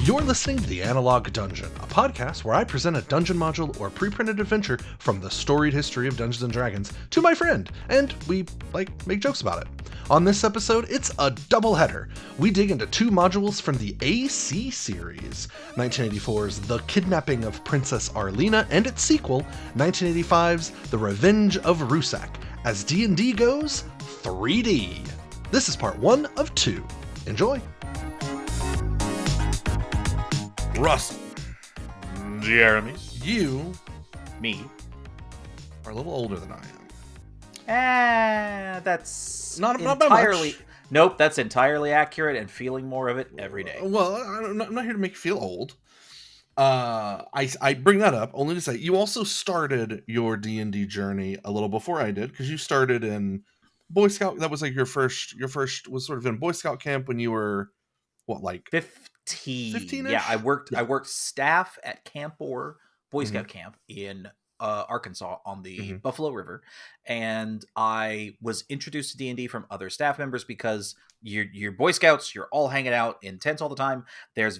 You're listening to The Analog Dungeon, a podcast where I present a dungeon module or pre-printed adventure from the storied history of Dungeons & Dragons to my friend, and we, make jokes about it. On this episode, it's a double header. We dig into two modules from the AC series, 1984's The Kidnapping of Princess Arelina and its sequel, 1985's The Revenge of Rusak, as D&D goes 3D. This is part 1 of 2. Enjoy! Russell. Jeremy. You Me. are a little older than I am. That's Not by entirely... much. Nope, that's entirely accurate and feeling more of it every day. Well, I'm not here to make you feel old. I bring that up only to say you also started your D&D journey a little before I did, because you started in Boy Scout. That was like your first was sort of in Boy Scout camp when you were, what, like 15. 15-ish? Yeah, I worked staff at Camp Orr, Boy Scout camp in Arkansas on the Buffalo River, and I was introduced to D&D from other staff members because you're Boy Scouts, you're all hanging out in tents all the time. There's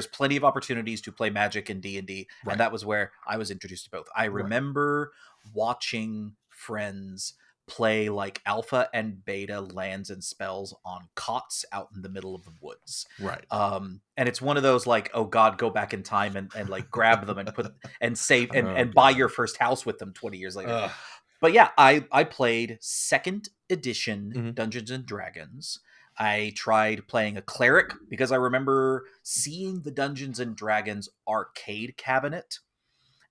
plenty of opportunities to play Magic and D&D, Right. and that was where I was introduced to both. I remember watching friends play like alpha and beta lands and spells on cots out in the middle of the woods. Right. And it's one of those like, oh God, go back in time and like grab them and put and save and Oh, buy God. your first house with them 20 years later. Ugh. But yeah, I played 2nd edition Mhm. Dungeons and Dragons. I tried playing a cleric because I remember seeing the Dungeons and Dragons arcade cabinet,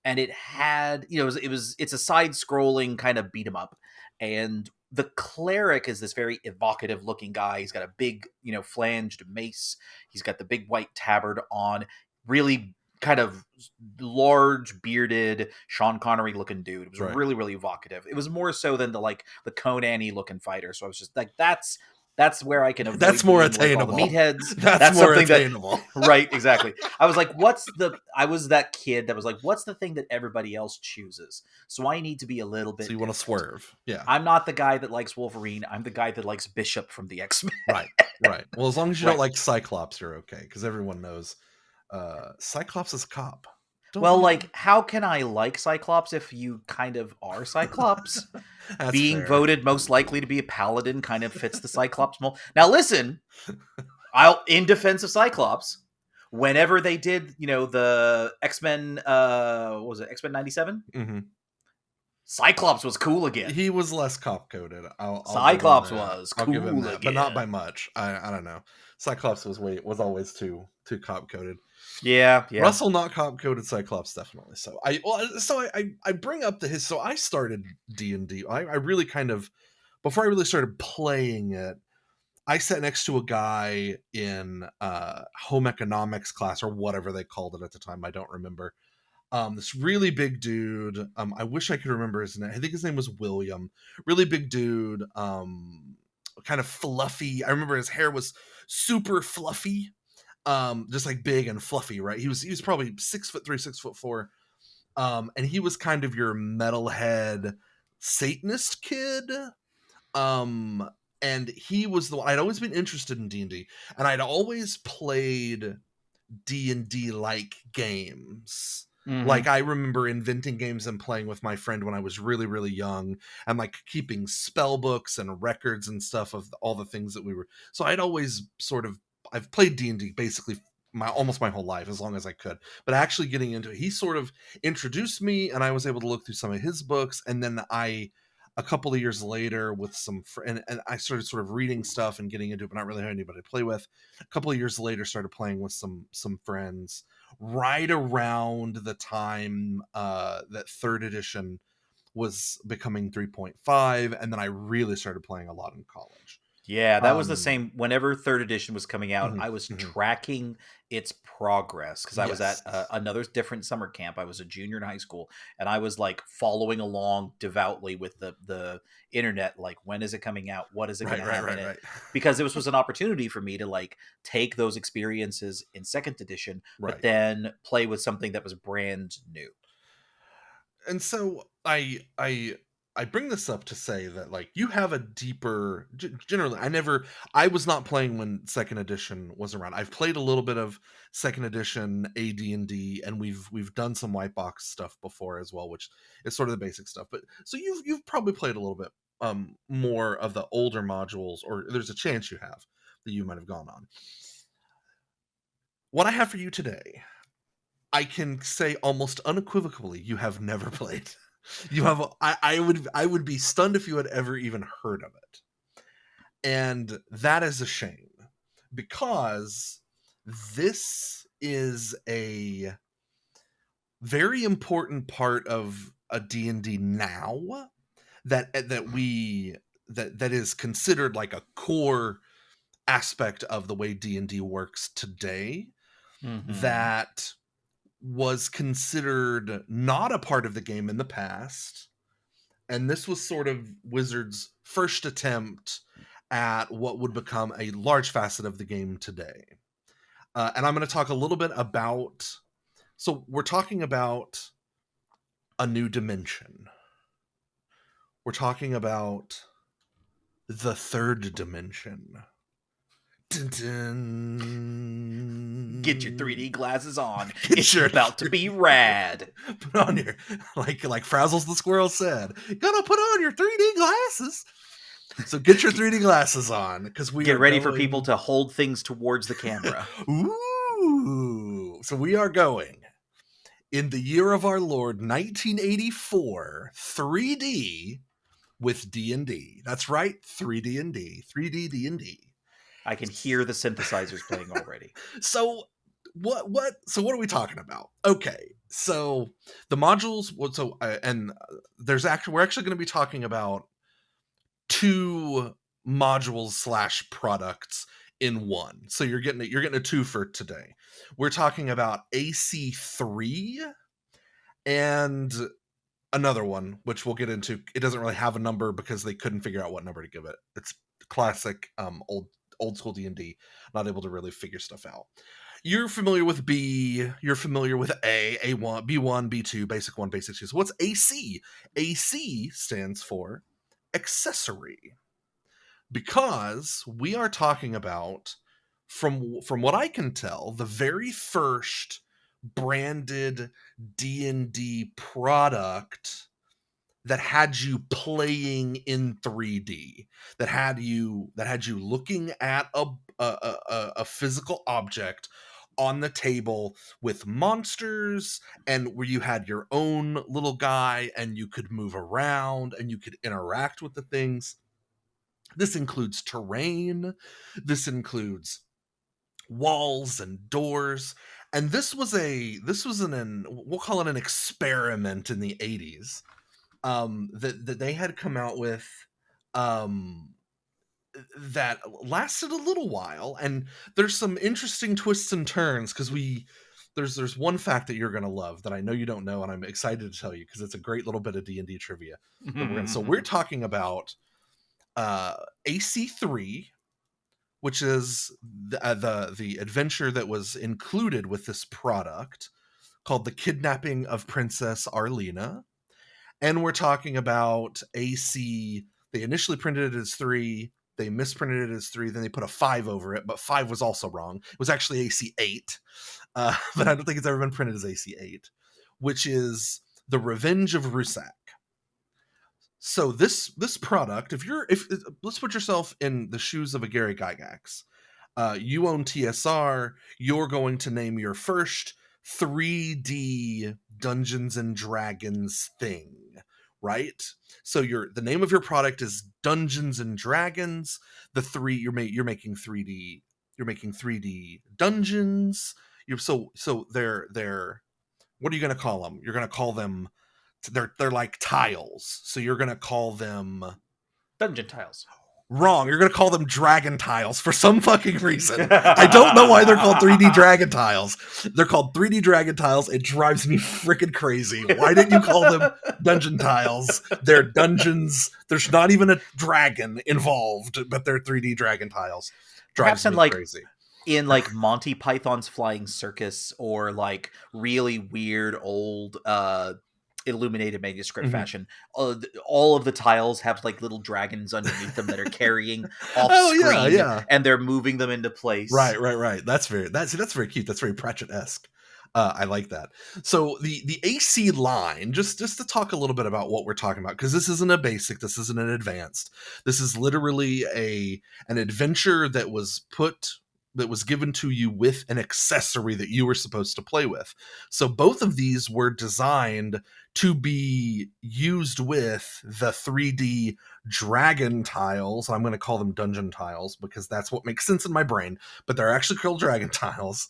and it had, it's a side-scrolling kind of beat 'em up, and the cleric is this very evocative looking guy. He's got a big, flanged mace. He's got the big white tabard on, really kind of large bearded Sean Connery looking dude. It was Right. really, really evocative. It was more so than the Conan-y looking fighter. So I was just like, that's where I can avoid That's more being like all the attainable. meatheads. That's more something attainable. Right, exactly. I was like, I was that kid that was like, what's the thing that everybody else chooses? So I need to be a little bit So you want to different. swerve. Yeah. I'm not the guy that likes Wolverine. I'm the guy that likes Bishop from the X-Men. Right. Well, as long as you Right. don't like Cyclops, you're okay, because everyone knows Cyclops is a cop. Well, like, how can I like Cyclops if you kind of are Cyclops? That's Being fair. voted most likely to be a paladin kind of fits the Cyclops mold. Now, listen, in defense of Cyclops, whenever they did, the X-Men, what was it, X-Men 97? Mhm. Cyclops was cool again. He was less cop coded. Cyclops I'll give him that, cool but not by again. much. I don't know. Cyclops was always too cop coded. Yeah. Russell not cop coded, Cyclops definitely. So I bring up so I started D&D. I really kind of, before I really started playing it, I sat next to a guy in home economics class or whatever they called it at the time. I don't remember. This really big dude. I wish I could remember his name. I think his name was William. Really big dude. Kind of fluffy. I remember his hair was super fluffy. Just like big and fluffy, right? He was probably 6'3", 6'4". And he was kind of your metalhead Satanist kid. And he was I'd always been interested in D&D, and I'd always played D&D like games. Like, I remember inventing games and playing with my friend when I was really, really young, and like keeping spell books and records and stuff of all the things that we were. So I'd always I've played D&D basically almost my whole life, as long as I could. But actually getting into it, he sort of introduced me, and I was able to look through some of his books, and then a couple of years later with some and I started sort of reading stuff and getting into it, but not really having anybody to play with. A couple of years later, started playing with some friends right around the time that 3rd edition was becoming 3.5, and then I really started playing a lot in college. Yeah, that was the same. Whenever 3rd edition was coming out, Mhm, I was mhm. tracking its progress because I was at Yes. another different summer camp. I was a junior in high school, and I was like following along devoutly with the internet. Like, when is it coming out? What is it going to have in it? Right. Because this was an opportunity for me to like take those experiences in 2nd edition, Right. but then play with something that was brand new. And so I I bring this up to say that like you have a deeper generally I was not playing when second edition was around. I've played a little bit of second edition AD&D, and we've done some white box stuff before as well, which is sort of the basic stuff. But so you've probably played a little bit more of the older modules, or there's a chance you have that you might have gone on. What I have for you today, I can say almost unequivocally you have never played. You have I would be stunned if you had ever even heard of it. And that is a shame, because this is a very important part of a D&D now that is considered like a core aspect of the way D&D works today, that was considered not a part of the game in the past, and this was sort of Wizards' first attempt at what would become a large facet of the game today. And I'm going to talk a little bit about, so we're talking about a new dimension. We're talking about the third dimension. Dun, dun. Get your 3D glasses on. It's about to be rad. Put on your, like Frazzles the Squirrel said, gonna put on your 3D glasses. So get your 3D glasses on, because we get ready for people to hold things towards the camera. Ooh! So we are going in the year of our Lord 1984, 3D with D&D. That's right, 3D and D, 3D D&D. I can hear the synthesizers playing already. So what are we talking about? Okay, so the modules, we're actually going to be talking about two modules / products in one. So you're getting a two for today. We're talking about AC3 and another one, which we'll get into. It doesn't really have a number because they couldn't figure out what number to give it. It's classic old school D&D, not able to really figure stuff out. You're familiar with B, you're familiar with A1, B1, B2, basic 1, basic 2. So what's AC? AC stands for accessory, because we are talking about, from what I can tell, the very first branded D&D product that had you playing in 3D, that had you looking at a physical object on the table with monsters, and where you had your own little guy and you could move around and you could interact with the things. This includes terrain, this includes walls and doors, and this was we'll call it an experiment in the 80s that they had come out with, that lasted a little while. And there's some interesting twists and turns, because there's one fact that you're going to love that I know you don't know, and I'm excited to tell you because it's a great little bit of D&D trivia. So we're talking about AC3, which is the adventure that was included with this product, called The Kidnapping of Princess Arelina. And we're talking about AC, they initially printed it as 3, they misprinted it as 3, then they put a 5 over it, but 5 was also wrong. It was actually AC8, but I don't think it's ever been printed as AC8, which is The Revenge of Rusak. So this product, if let's put yourself in the shoes of a Gary Gygax. You own TSR, you're going to name your first 3D Dungeons and Dragons thing, right? So the name of your product is Dungeons and Dragons. You're making 3D dungeons. So they're what are you going to call them? You're going to call them, they're like tiles. So you're going to call them dungeon tiles. Wrong. You're going to call them dragon tiles for some fucking reason. I don't know why they're called 3D dragon tiles. They're called 3D dragon tiles. It drives me freaking crazy. Why didn't you call them dungeon tiles? They're dungeons. There's not even a dragon involved, but they're 3D dragon tiles. Drives me crazy. In like Monty Python's Flying Circus, or like really weird old illuminated manuscript Mhm. fashion. All of the tiles have like little dragons underneath them that are carrying off Oh, yeah, screen, yeah. and they're moving them into place. Right. That's very cute. That's very Pratchett-esque. I like that. So the AC line, just to talk a little bit about what we're talking about, because this isn't a basic, this isn't an advanced. This is literally an adventure that was given to you with an accessory that you were supposed to play with. So both of these were designed to be used with the 3D dragon tiles. I'm going to call them dungeon tiles because that's what makes sense in my brain, but they're actually called dragon tiles,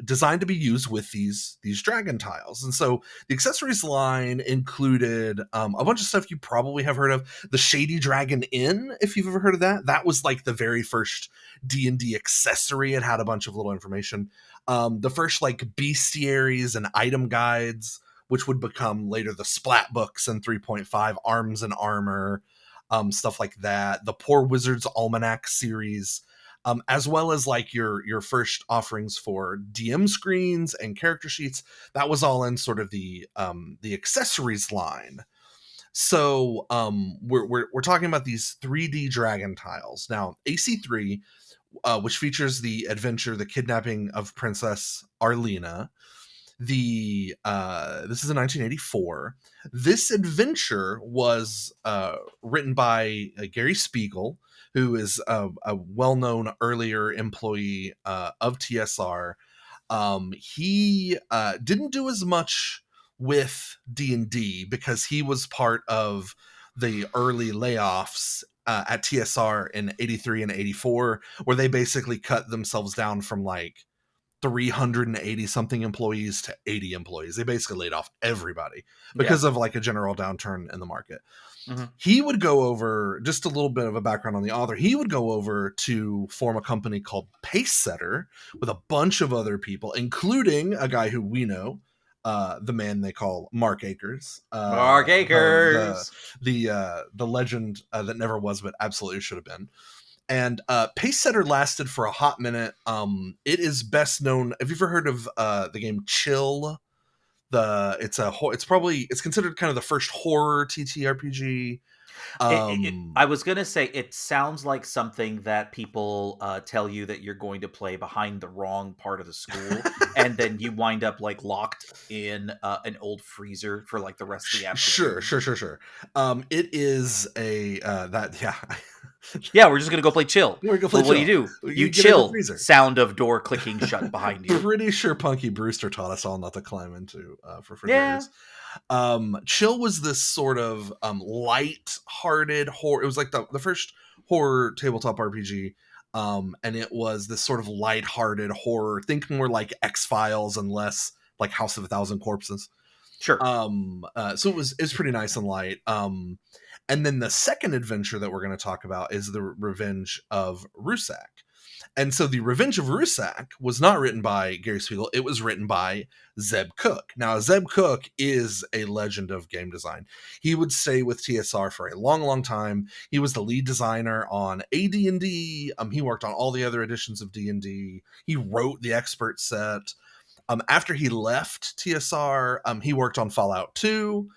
designed to be used with these dragon tiles. And so the accessories line included a bunch of stuff you probably have heard of. The Shady Dragon Inn, if you've ever heard of that, that was like the very first D&D accessory. It had a bunch of little information. The first like bestiaries and item guides, which would become later the splat books in 3.5, Arms and Armor, stuff like that. The Poor Wizard's Almanac series, as well as like your first offerings for DM screens and character sheets. That was all in sort of the accessories line. So we're talking about these 3D dragon tiles. Now AC3, which features the adventure, The Kidnapping of Princess Arelina. This is in 1984. This adventure was written by Gary Spiegel, who is a well-known earlier employee of TSR. He didn't do as much with D&D because he was part of the early layoffs at TSR in 83 and 84, where they basically cut themselves down from like 380 something employees to 80 employees. They basically laid off everybody Yeah. because of like a general downturn in the market. Mm-hmm. He would go over, just a little bit of a background on the author, he would go over to form a company called Pacesetter with a bunch of other people, including a guy who we know, the man they call Mark Akers, Mark the Akers. the legend that never was but absolutely should have been. And Pacesetter lasted for a hot minute. It is best known. Have you ever heard of the game Chill? It's considered kind of the first horror TTRPG. I was gonna say it sounds like something that people tell you that you're going to play behind the wrong part of the school, and then you wind up like locked in an old freezer for like the rest of the afternoon. Sure. It is a that yeah. Yeah, we're just gonna go play Chill. We're gonna play Well, what Chill. do? You You get in the chill. freezer. Sound of door clicking shut behind you. Pretty sure Punky Brewster taught us all not to climb into Yeah. refrigerators. Chill was this sort of light-hearted horror. It was like the first horror tabletop RPG. And it was this sort of light-hearted horror. Think more like X-Files and less like House of a Thousand Corpses. Sure. So it's pretty nice and light. And then the second adventure that we're going to talk about is the Revenge of Rusak. And so the Revenge of Rusak was not written by Gary Spiegel. It was written by Zeb Cook. Now, Zeb Cook is a legend of game design. He would stay with TSR for a long, long time. He was the lead designer on AD&D. He worked on all the other editions of D&D. He wrote the expert set. After he left TSR, he worked on Fallout 2.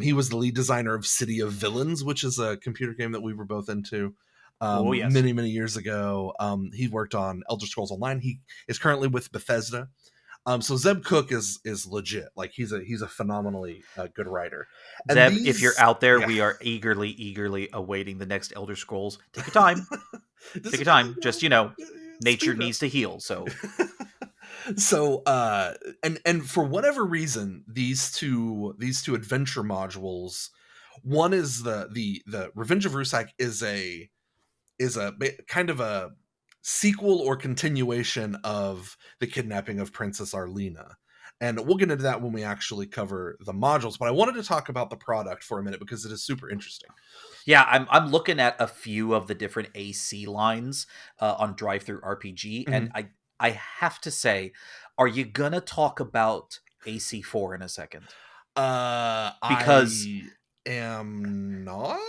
He was the lead designer of City of Villains, which is a computer game that we were both into Oh yes. many years ago. He worked on Elder Scrolls Online. He is currently with Bethesda. So Zeb Cook is legit. Like he's a phenomenally good writer. And Zeb, if you're out there, yeah. we are eagerly awaiting the next Elder Scrolls. Take your time. Take your time. Just nature needs to heal. So so and for whatever reason, these two adventure modules, one is the Revenge of Rusak is a kind of a sequel or continuation of The Kidnapping of Princess Arelina. And we'll get into that when we actually cover the modules. But I wanted to talk about the product for a minute because it is super interesting. yeah, I'm looking at a few of the different AC lines on Drive Through RPG, Mhm. and I have to say, are you gonna talk about AC4 in a second? Because I am not.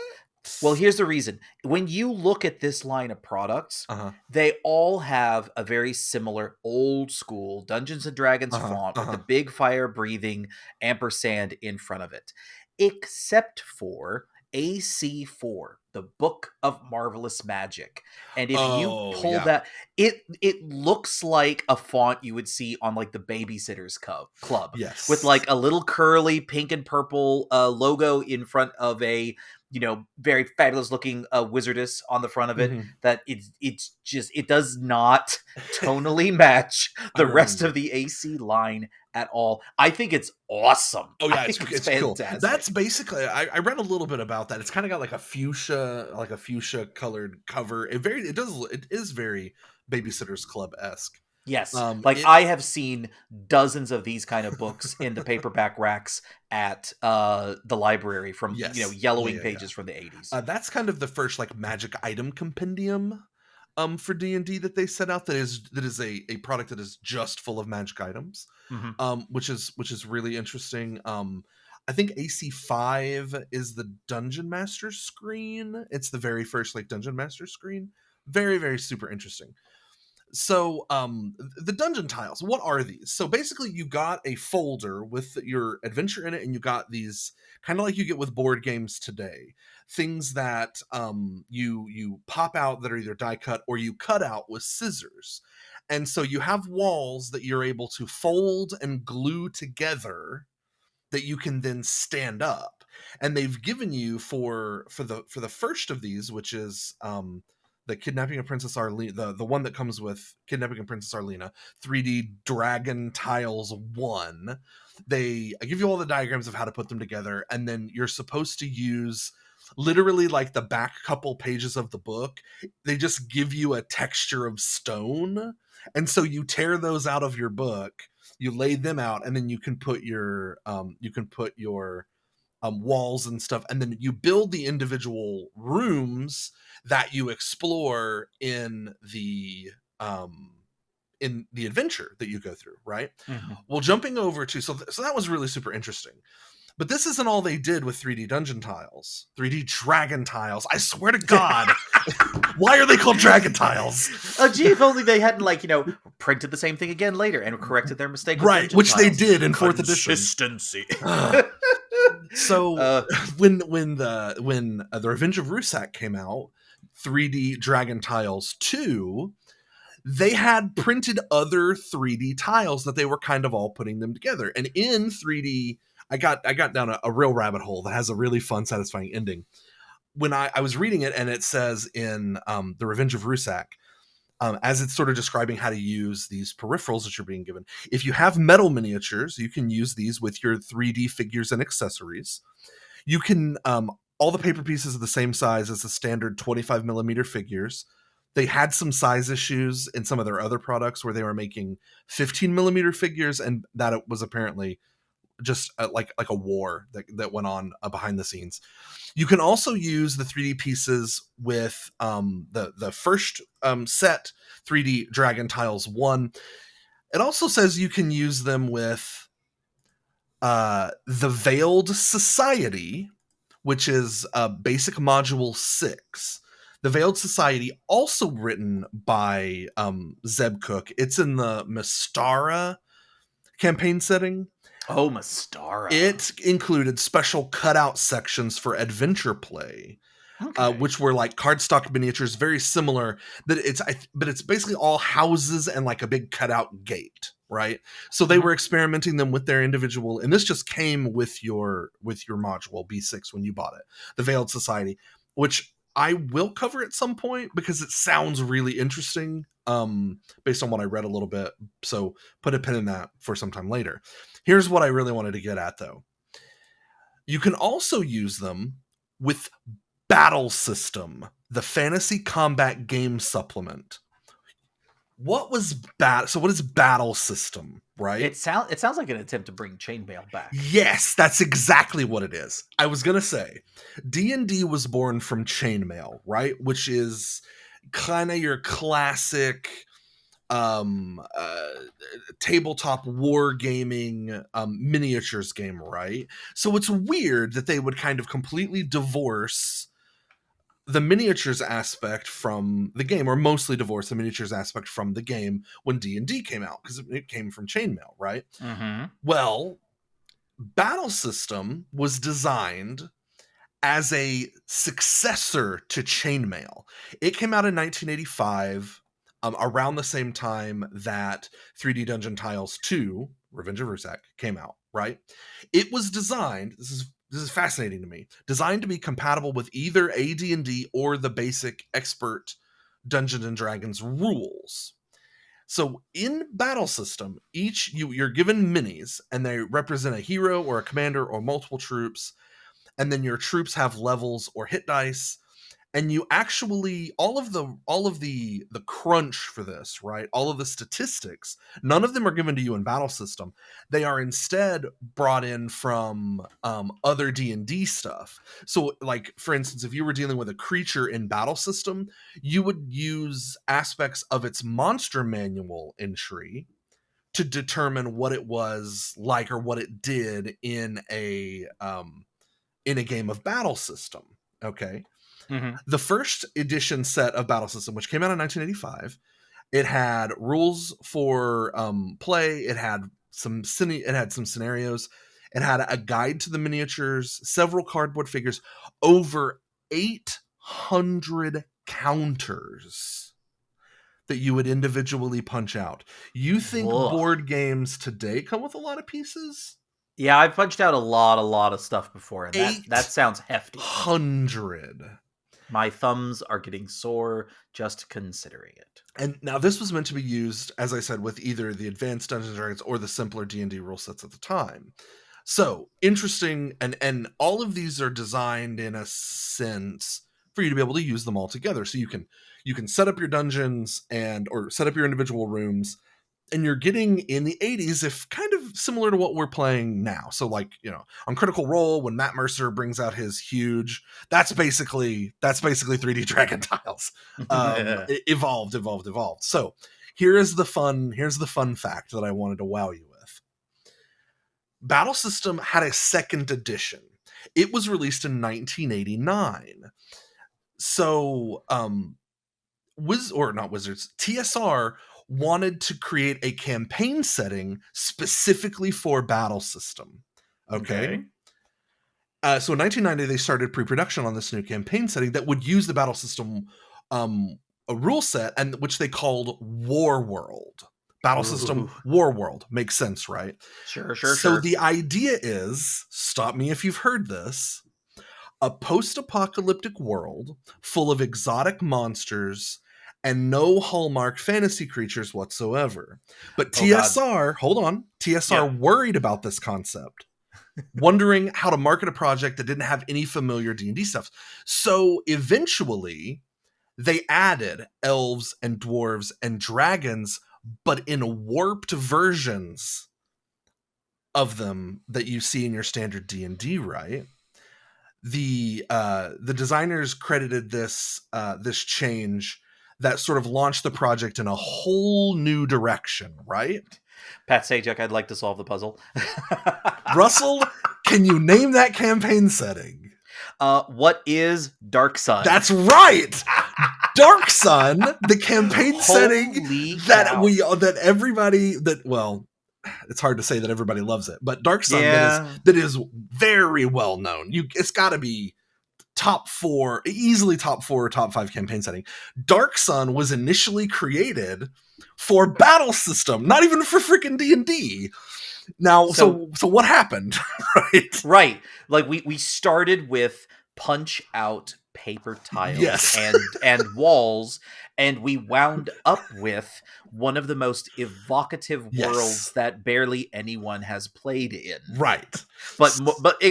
Well, here's the reason. When you look at this line of products, Uh-huh. they all have a very similar old school Dungeons and Dragons Uh-huh. font with the Uh-huh. big fire breathing ampersand in front of it, except for AC4, the Book of Marvelous Magic. And if you Oh, pull yeah. that, it looks like a font you would see on like the Babysitters Club with Yes. like a little curly pink and purple logo in front of a very fabulous looking wizardess on the front of it, Mhm. that it's just, it does not tonally match I the rest of remember. the AC line at all. I think it's awesome. Oh I yeah, think it's it's cool. fantastic. That's basically I read a little bit about that. It's kind of got like a fuchsia colored cover. It is very Babysitter's Club esque. Yes, like I have seen dozens of these kind of books in the paperback racks at the library from Yes, yellowing yeah. pages from the 80s. That's kind of the first like magic item compendium for D&D that they set out, that is a product that is just full of magic items. Hmm. Which is really interesting. I think AC5 is the Dungeon Master screen. It's the very first like Dungeon Master screen. Very, very super interesting. So the dungeon tiles, what are these? So basically you got a folder with your adventure in it, and you got these kind of like you get with board games today, things that you pop out that are either die cut or you cut out with scissors. And so you have walls that you're able to fold and glue together that you can then stand up. And they've given you for the first of these, which is the Kidnapping of Princess Arelina, the one that comes with Kidnapping of Princess Arelina, 3D Dragon Tiles 1. They give you all the diagrams of how to put them together, and then you're supposed to use literally like the back couple pages of the book. They just give you a texture of stone, and so you tear those out of your book, you lay them out, and then you can put your walls and stuff, and then you build the individual rooms that you explore in the adventure that you go through, right? Hmm. Well, jumping over to so that was really super interesting. But this isn't all they did with 3D dungeon tiles, 3D dragon tiles. I swear to God, why are they called dragon tiles? Oh, gee, if only they hadn't printed the same thing again later and corrected their mistake with Right, dungeon which they tiles. did in fourth edition. Consistency. So uh, when the Revenge of Rusak came out, 3D Dragon Tiles 2, they had printed other 3D tiles that they were kind of all putting them together. And in 3D, I got down a real rabbit hole that has a really fun, satisfying ending. When I was reading it, and it says in the Revenge of Rusak, as it's sort of describing how to use these peripherals that you're being given. If you have metal miniatures, you can use these with your 3D figures and accessories. You can, all the paper pieces are the same size as the standard 25 millimeter figures. They had some size issues in some of their other products where they were making 15 millimeter figures, and that it was apparently just like a war that went on behind the scenes. You can also use the 3D pieces with the first set, 3D Dragon Tiles 1. It also says you can use them with the Veiled Society, which is Basic Module 6. The Veiled Society, also written by Zeb Cook. It's in the Mystara campaign setting. oh, Mystara. It included special cutout sections for adventure play, Okay. which were like cardstock miniatures, very similar. But it's basically all houses and like a big cutout gate, right? So they were experimenting them with their individual, and this just came with your module B6 when you bought it, the Veiled Society, which I will cover at some point because it sounds really interesting, based on what I read a little bit. So put a pin in that for some time later. Here's what I really wanted to get at, though. You can also use them with Battle System, the Fantasy Combat Game Supplement. What is Battle System, right? It sounds like an attempt to bring chainmail back. Yes, that's exactly what it is. I was going to say, D&D was born from chainmail, right? Which is kind of your classic tabletop wargaming miniatures game, right? So it's weird that they would kind of completely divorce the miniatures aspect from the game, or mostly divorced the miniatures aspect from the game when D&D came out, because it came from chainmail, right? Mm-hmm. Well, Battle System was designed as a successor to chainmail. It came out in 1985, around the same time that 3D Dungeon Tiles 2, Revenge of Rusak, came out, right? It was designed, this is fascinating to me, designed to be compatible with either AD&D or the basic expert Dungeons and Dragons rules. So in Battle System, you're given minis, and they represent a hero or a commander or multiple troops, and then your troops have levels or hit dice, and you actually all of the crunch for this, right, all of the statistics, none of them are given to you in Battle System. They are instead brought in from other D&D stuff. So, like, for instance, if you were dealing with a creature in Battle System, you would use aspects of its monster manual entry to determine what it was like or what it did in a game of Battle System. Okay. Mm-hmm. The first edition set of Battle System, which came out in 1985, it had rules for play. It had some scenarios. It had a guide to the miniatures, several cardboard figures, over 800 counters that you would individually punch out. You think Whoa. board games today come with a lot of pieces? Yeah, I've punched out a lot of stuff before, and that sounds hefty. 800. My thumbs are getting sore just considering it. And now this was meant to be used, as I said, with either the advanced Dungeons & Dragons or the simpler D&D rule sets at the time. So, interesting, and all of these are designed in a sense for you to be able to use them all together. So you can set up your dungeons or set up your individual rooms, and you're getting in the 80s, if kind of similar to what we're playing now. So, like, on Critical Role, when Matt Mercer brings out his huge, that's basically 3D Dragon Tiles. Evolved. So here's the fun fact that I wanted to wow you with. Battle System had a second edition. It was released in 1989. So, TSR wanted to create a campaign setting specifically for Battle System. Okay. So in 1990, they started pre-production on this new campaign setting that would use the Battle System a rule set, and which they called War World. Battle System War World. Makes sense, right? Sure. So the idea is, stop me if you've heard this, a post-apocalyptic world full of exotic monsters and no Hallmark fantasy creatures whatsoever. But TSR worried about this concept, wondering how to market a project that didn't have any familiar D&D stuff. So eventually, they added elves and dwarves and dragons, but in warped versions of them that you see in your standard D&D, right? The designers credited this change that sort of launched the project in a whole new direction, right? Pat Sajak, I'd like to solve the puzzle. Russell, can you name that campaign setting? What is Dark Sun? That's right. Dark Sun, the campaign setting that everybody it's hard to say that everybody loves it, but Dark Sun that is very well known. It's got to be easily top 4 or top 5 campaign setting. Dark Sun was initially created for Battle System, not even for freaking D&D. Now, so what happened? Right. Like we started with punch out paper tiles and walls, and we wound up with one of the most evocative worlds that barely anyone has played in. Right. But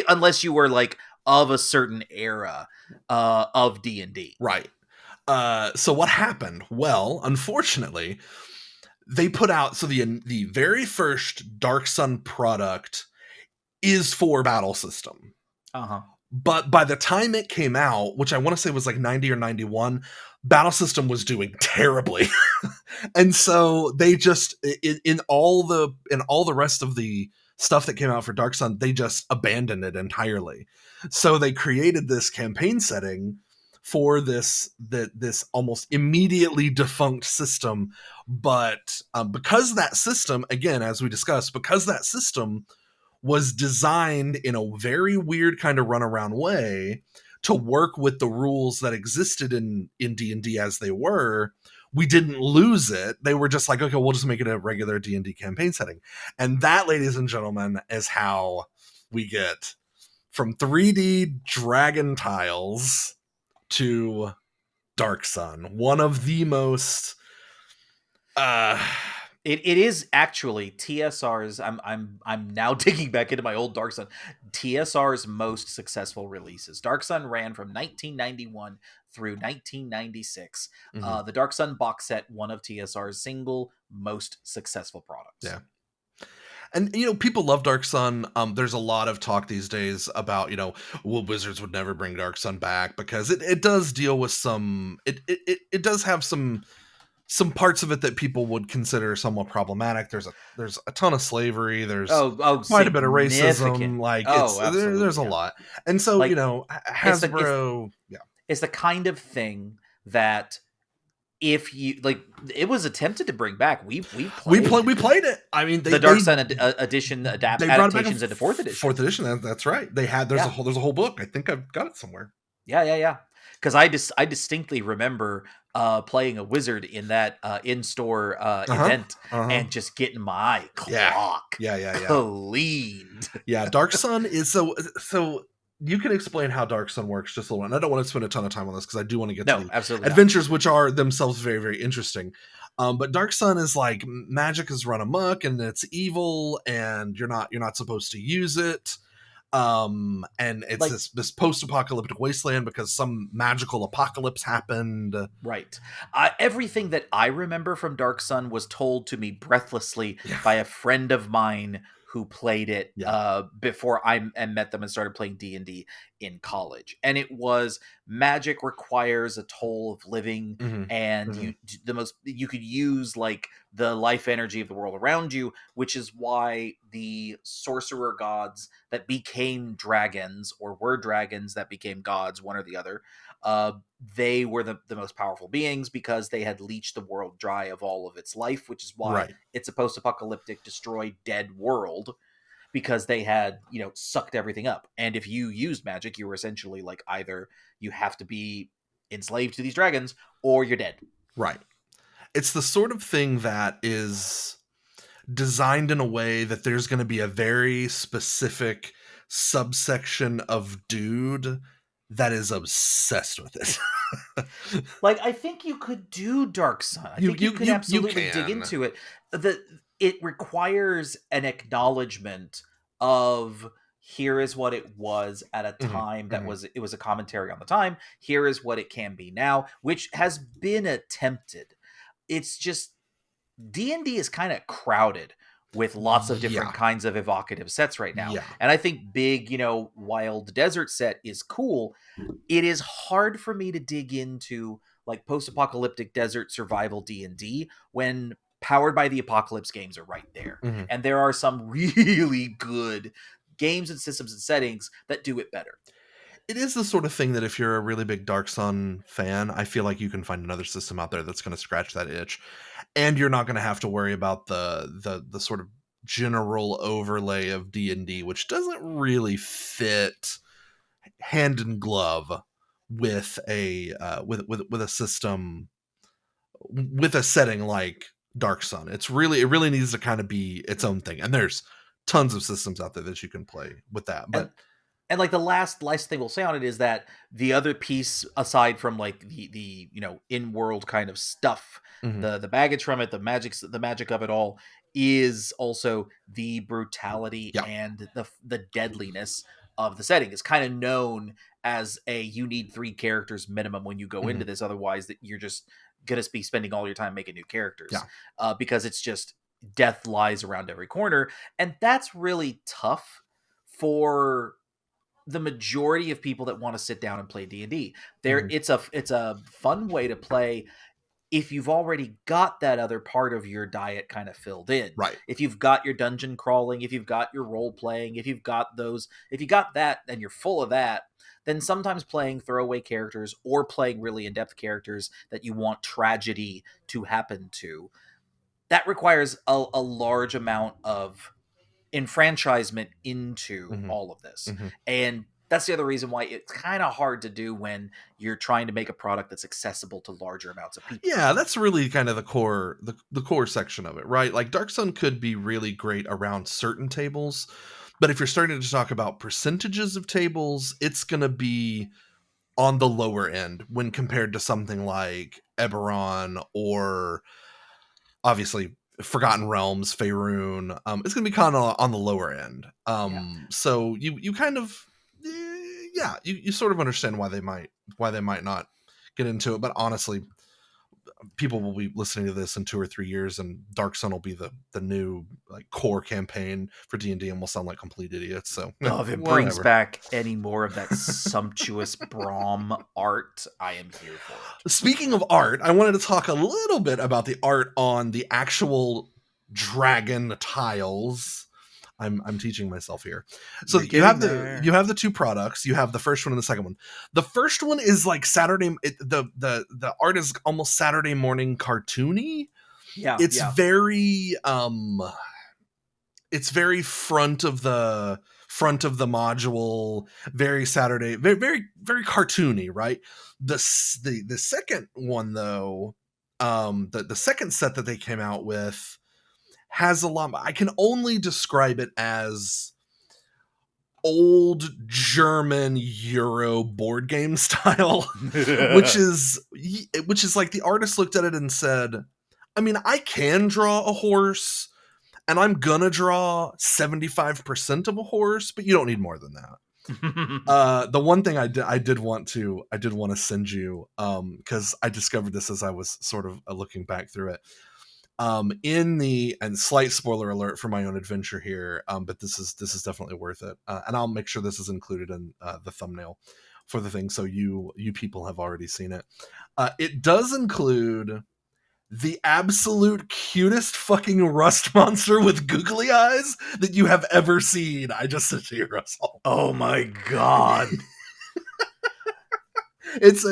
unless you were like of a certain era of D&D. Right. So what happened? Well, unfortunately, they put out, so the very first Dark Sun product is for Battle System. Uh-huh. But by the time it came out, which I want to say was like 90 or 91, Battle System was doing terribly. And so they just in all the rest of the stuff that came out for Dark Sun, they just abandoned it entirely. So they created this campaign setting for this almost immediately defunct system. But because that system, again, as we discussed, because that system was designed in a very weird kind of runaround way to work with the rules that existed in D&D as they were, we didn't lose it. They were just like, okay, we'll just make it a regular D&D campaign setting. And that, ladies and gentlemen, is how we get from 3D dragon tiles to Dark Sun. One of the most It is actually TSR's. I'm now digging back into my old Dark Sun. TSR's most successful releases. Dark Sun ran from 1991 through 1996. The Dark Sun box set, one of TSR's single most successful products. Yeah. And, people love Dark Sun. There's a lot of talk these days about, well, Wizards would never bring Dark Sun back because it does deal with it does have some parts of it that people would consider somewhat problematic. There's a ton of slavery. There's quite a bit of racism. Like there's a lot. And so, Hasbro, it's the kind of thing that if you like, it was attempted to bring back. We played it. I mean, the Dark Sun edition adaptations into fourth edition. Fourth edition. That's right. They had there's a whole book. I think I've got it somewhere. Yeah. Because I distinctly remember playing a wizard in that in-store event and just getting my clock cleaned. Yeah, Dark Sun is so. You can explain how Dark Sun works just a little. And I don't want to spend a ton of time on this because I do want to get to the adventures, which are themselves very, very interesting. But Dark Sun is like magic is run amok and it's evil and you're not supposed to use it. And it's like, this post-apocalyptic wasteland because some magical apocalypse happened. Right. Everything that I remember from Dark Sun was told to me breathlessly by a friend of mine who played it before I met them and started playing D&D in college. And it was magic requires a toll of living, and you could use like the life energy of the world around you, which is why the sorcerer gods that became dragons or were dragons that became gods, one or the other, they were the most powerful beings because they had leached the world dry of all of its life, which is why it's a post-apocalyptic, destroyed, dead world, because they had, sucked everything up. And if you used magic, you were essentially like either you have to be enslaved to these dragons or you're dead. Right. It's the sort of thing that is designed in a way that there's going to be a very specific subsection of dude that is obsessed with it. Like, I think you could do Dark Sun. I think you could absolutely dig into it. It requires an acknowledgement of here is what it was at a time that it was a commentary on the time. Here is what it can be now, which has been attempted. It's just D&D is kind of crowded with lots of different kinds of evocative sets right now. Yeah. And I think big, wild desert set is cool. It is hard for me to dig into like post-apocalyptic desert survival D&D when Powered by the Apocalypse games are right there. And there are some really good games and systems and settings that do it better. It is the sort of thing that if you're a really big Dark Sun fan, I feel like you can find another system out there that's going to scratch that itch. And you're not going to have to worry about the sort of general overlay of D&D, which doesn't really fit hand in glove with a with a system, with a setting like Dark Sun. It really needs to kind of be its own thing. And there's tons of systems out there that you can play with that. But and like the last thing we'll say on it is that the other piece, aside from like the in-world kind of stuff, the baggage from it, the magic of it all, is also the brutality and the deadliness of the setting. It's kind of known as you need 3 characters minimum when you go into this, otherwise that you're just gonna be spending all your time making new characters, because it's just death lies around every corner, and that's really tough for the majority of people that want to sit down and play D&D. It's a fun way to play if you've already got that other part of your diet kind of filled in. Right. If you've got your dungeon crawling, if you've got your role playing, if you got that and you're full of that, then sometimes playing throwaway characters or playing really in-depth characters that you want tragedy to happen to, that requires a large amount of enfranchisement into Mhm. all of this. Mhm. And that's the other reason why it's kind of hard to do when you're trying to make a product that's accessible to larger amounts of people. Yeah, that's really kind of the core section of it, right? Like Dark Sun could be really great around certain tables, but if you're starting to talk about percentages of tables, it's going to be on the lower end when compared to something like Eberron or obviously Forgotten Realms, Faerun. It's going to be kind of on the lower end. Yeah. So you kind of yeah, you sort of understand why they might not get into it, but honestly, people will be listening to this in 2 or 3 years, and Dark Sun will be the new like core campaign for D&D, and we'll sound like complete idiots. So Oh, if it brings whatever. back any more of that sumptuous Braum art, I am here for it. Speaking of art, I wanted to talk a little bit about the art on the actual dragon tiles. I'm teaching myself here. So You're you have getting there. the two products. You have the first one and the second one. The first one is like the art is almost Saturday morning cartoony. Yeah, It's yeah. very it's very front of the module, very Saturday, very very very cartoony, right? The second one though, the second set that they came out with has a lot. I can only describe it as old German Euro board game style, which is like the artist looked at it and said, I mean, I can draw a horse and I'm gonna draw 75% of a horse, but you don't need more than that. The one thing I did want to send you, because I discovered this as I was sort of looking back through it. In the, and slight spoiler alert for my own adventure here, but this is definitely worth it, and I'll make sure this is included in the thumbnail for the thing, so you people have already seen it. It does include the absolute cutest fucking rust monster with googly eyes that you have ever seen. I just said to you, Russell. Oh my god. It's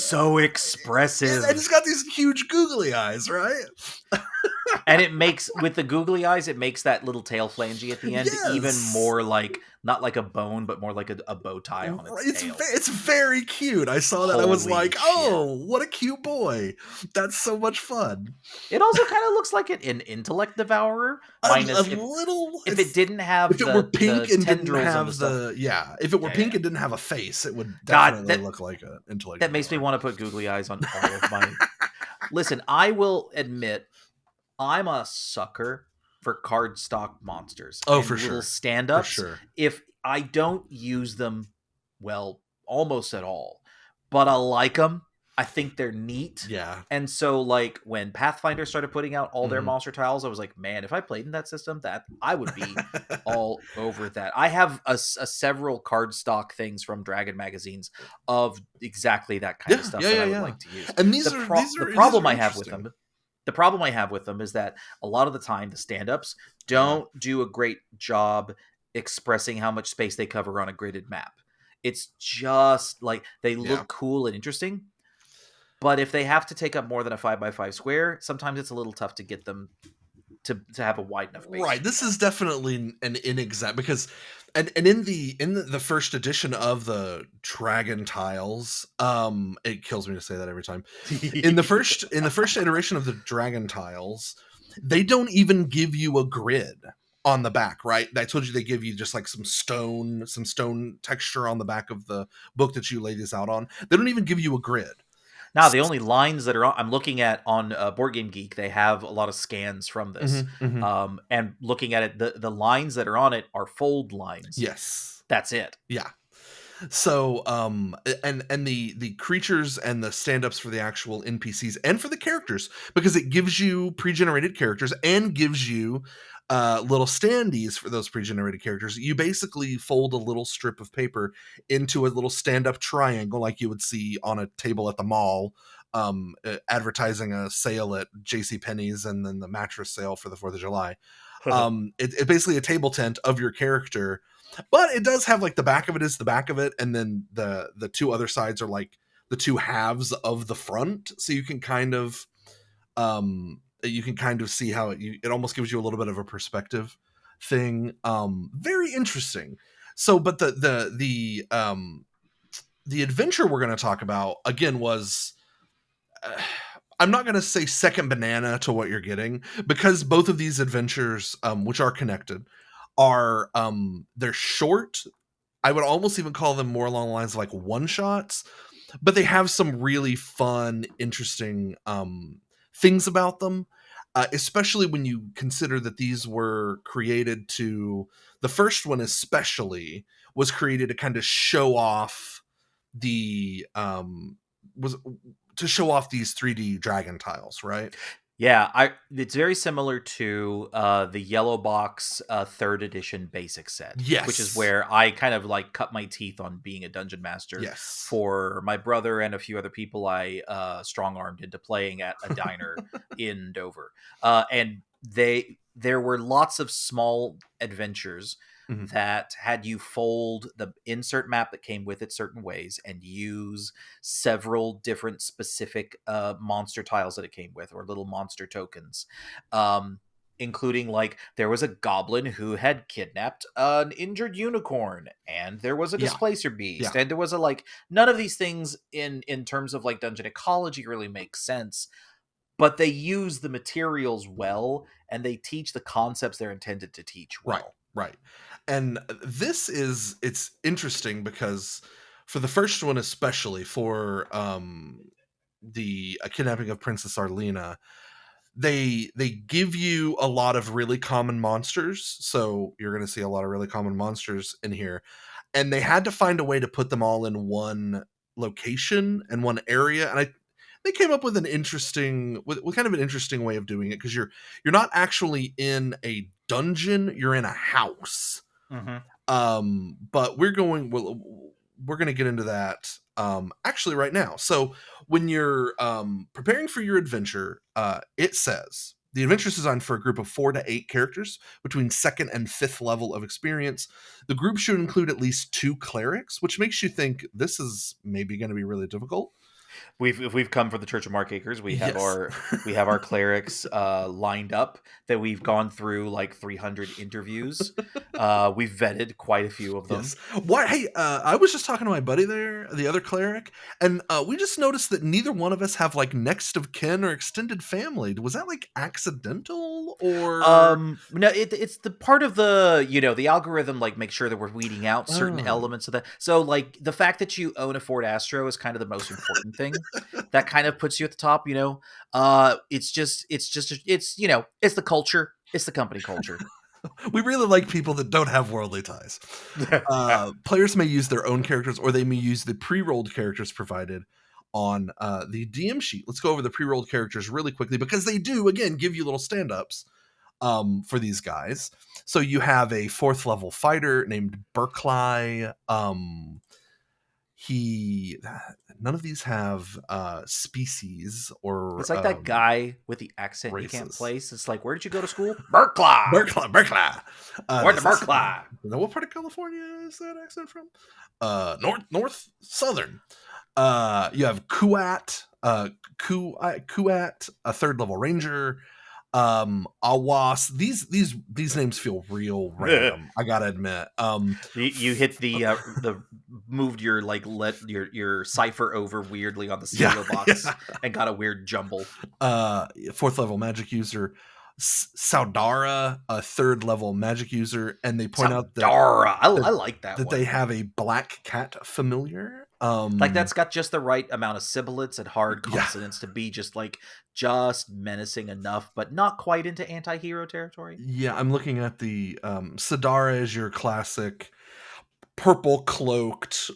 so expressive. and it's got these huge googly eyes, right? And it makes, with the googly eyes, it makes that little tail flangey at the end even more like, not like a bone, but more like a bow tie on its tail. It's very cute. I saw that. I was like, shit. oh, what a cute boy. That's so much fun. It also kind of looks like an intellect devourer. Minus a little. If it didn't have if it were pink and didn't have if it were pink and didn't have a face, it would definitely look like an intellect. That makes me want to put googly eyes on all of my. Listen, I will admit, I'm a sucker for cardstock monsters. Oh, and for little sure. stand-ups. For sure. If I don't use them, well, almost at all, but I like them. I think they're neat. Yeah. And so, like, when Pathfinder started putting out all their monster tiles, I was like, man, if I played in that system, that I would be all over that. I have a several cardstock things from Dragon magazines of exactly that kind of stuff that I would like to use. And the problem I have with them. The problem I have with them is that a lot of the time the stand-ups don't do a great job expressing how much space they cover on a gridded map. It's just like they look cool and interesting, but if they have to take up more than a 5x5 square, sometimes it's a little tough to get them to have a wide enough base. Right. This is definitely an inexact, because and in the first edition of the Dragon tiles, it kills me to say that every time. in the first iteration of the Dragon tiles, they don't even give you a grid on the back, right? I told you they give you just like some stone texture on the back of the book that you lay this out on. They don't even give you a grid. Now, the only lines that are I'm looking at on Board Game Geek, they have a lot of scans from this. And looking at it, the lines that are on it are fold lines. Yes. That's it. Yeah. So, and the creatures and the stand-ups for the actual NPCs and for the characters, because it gives you pre-generated characters and gives you little standees for those pre-generated characters. You basically fold a little strip of paper into a little stand-up triangle like you would see on a table at the mall, advertising a sale at JCPenney's and then the mattress sale for the 4th of July. It's basically a table tent of your character, but it does have like the back of it is the back of it, and then the two other sides are like the two halves of the front, so you can kind of see how it almost gives you a little bit of a perspective thing. Very interesting. So, but the adventure we're going to talk about again was, I'm not going to say second banana to what you're getting, because both of these adventures, which are connected, are they're short. I would almost even call them more along the lines of like one shots, but they have some really fun, interesting things about them. Especially when you consider that these were created the first one especially was created to kind of show off was to show off these 3D dragon tiles, right? Yeah, it's very similar to the Yellow Box 3rd edition basic set, which is Yes. where I kind of like cut my teeth on being a dungeon master. Yes. For my brother and a few other people I strong-armed into playing at a diner in Dover. And there were lots of small adventures that had you fold the insert map that came with it certain ways and use several different specific monster tiles that it came with, or little monster tokens, including like there was a goblin who had kidnapped an injured unicorn, and there was a displacer beast, and there was a like, none of these things in terms of like dungeon ecology really make sense, but they use the materials well and they teach the concepts they're intended to teach well. Right. And it's interesting because for the first one, especially for the Kidnapping of Princess Arelina, they give you a lot of really common monsters. So you're going to see a lot of really common monsters in here, and they had to find a way to put them all in one location and one area. And they came up with with kind of an interesting way of doing it, because you're not actually in a dungeon, you're in a house. But we're going to get into that actually right now. So when you're preparing for your adventure, it says the adventure is designed for a group of 4 to 8 characters between 2nd and 5th level of experience. The group should include at least 2 clerics, which makes you think this is maybe going to be really difficult. If we've come for the Church of Mark Acres, we have our clerics lined up that we've gone through like 300 interviews. We've vetted quite a few of them. Yes. Why? Hey, I was just talking to my buddy there, the other cleric, and we just noticed that neither one of us have like next of kin or extended family. Was that like accidental or? No, it's the part of the the algorithm, like make sure that we're weeding out certain elements of that. So like the fact that you own a Ford Astro is kind of the most important thing. That kind of puts you at the top. It's the culture. It's the company culture. We really like people that don't have worldly ties. Players may use their own characters, or they may use the pre-rolled characters provided on the DM sheet. Let's go over the pre-rolled characters really quickly, because they do, again, give you little stand-ups for these guys. So you have a 4th level fighter named Berkeley. None of these have species or. It's like that guy with the accent races. You can't place. It's like, where did you go to school? Berkeley. Where to Berkeley? What part of California is that accent from? North southern. You have Kuat, a 3rd level ranger. Awas. These names feel real random. I gotta admit. You hit the moved your your cipher over weirdly on the stereo box and got a weird jumble. 4th level magic user. Saudara, a 3rd level magic user, and they point out that I like that one. They have a black cat familiar. Like that's got just the right amount of sibilants and hard consonants to be just menacing enough, but not quite into anti-hero territory. Yeah, I'm looking at the Sadara is your classic purple cloaked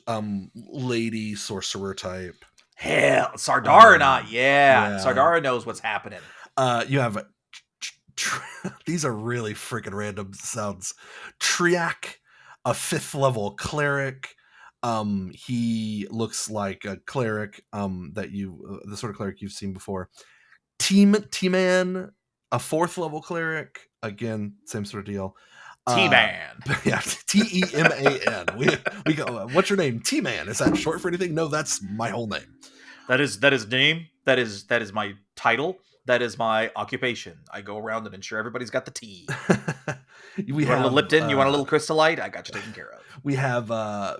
lady sorcerer type. Hell, Sardara not, Sardara knows what's happening. You have these are really freaking random sounds. Triak, a 5th level cleric. He looks like a cleric that the sort of cleric you've seen before. T-Man, a 4th level cleric, again, same sort of deal. T-Man. Yeah, T-E-M-A-N. We go, what's your name? T-Man. Is that short for anything? No, that's my whole name. That is name. That is my title. That is my occupation. I go around and ensure everybody's got the tea. You want a little Lipton? You want a little Crystal Light? I got you taken care of. We have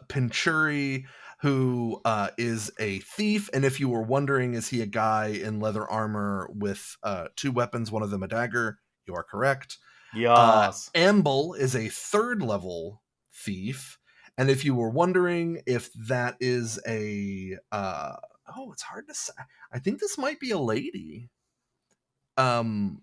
Pinchuri, who is a thief, and if you were wondering, is he a guy in leather armor with 2 weapons, one of them a dagger? You are correct. Yes. Amble is a 3rd level thief, and if you were wondering if that is a it's hard to say. I think this might be a lady.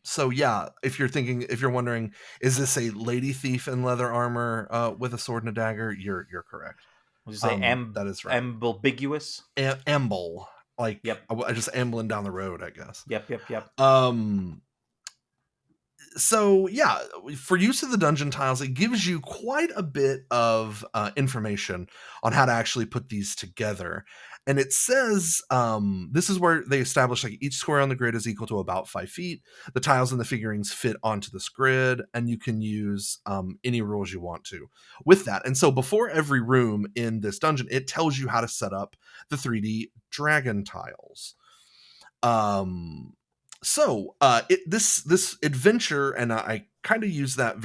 So yeah, if you're wondering, is this a lady thief in leather armor with a sword and a dagger? You're correct. Would you say that is right. Ambiguous? Amble. Like, yep. I just ambling down the road, I guess. Yep. So yeah, for use of the dungeon tiles, it gives you quite a bit of information on how to actually put these together. And it says, this is where they establish like each square on the grid is equal to about 5 feet. The tiles and the figurines fit onto this grid, and you can use any rules you want to with that. And so before every room in this dungeon, it tells you how to set up the 3D dragon tiles. So this adventure, and I kind of use that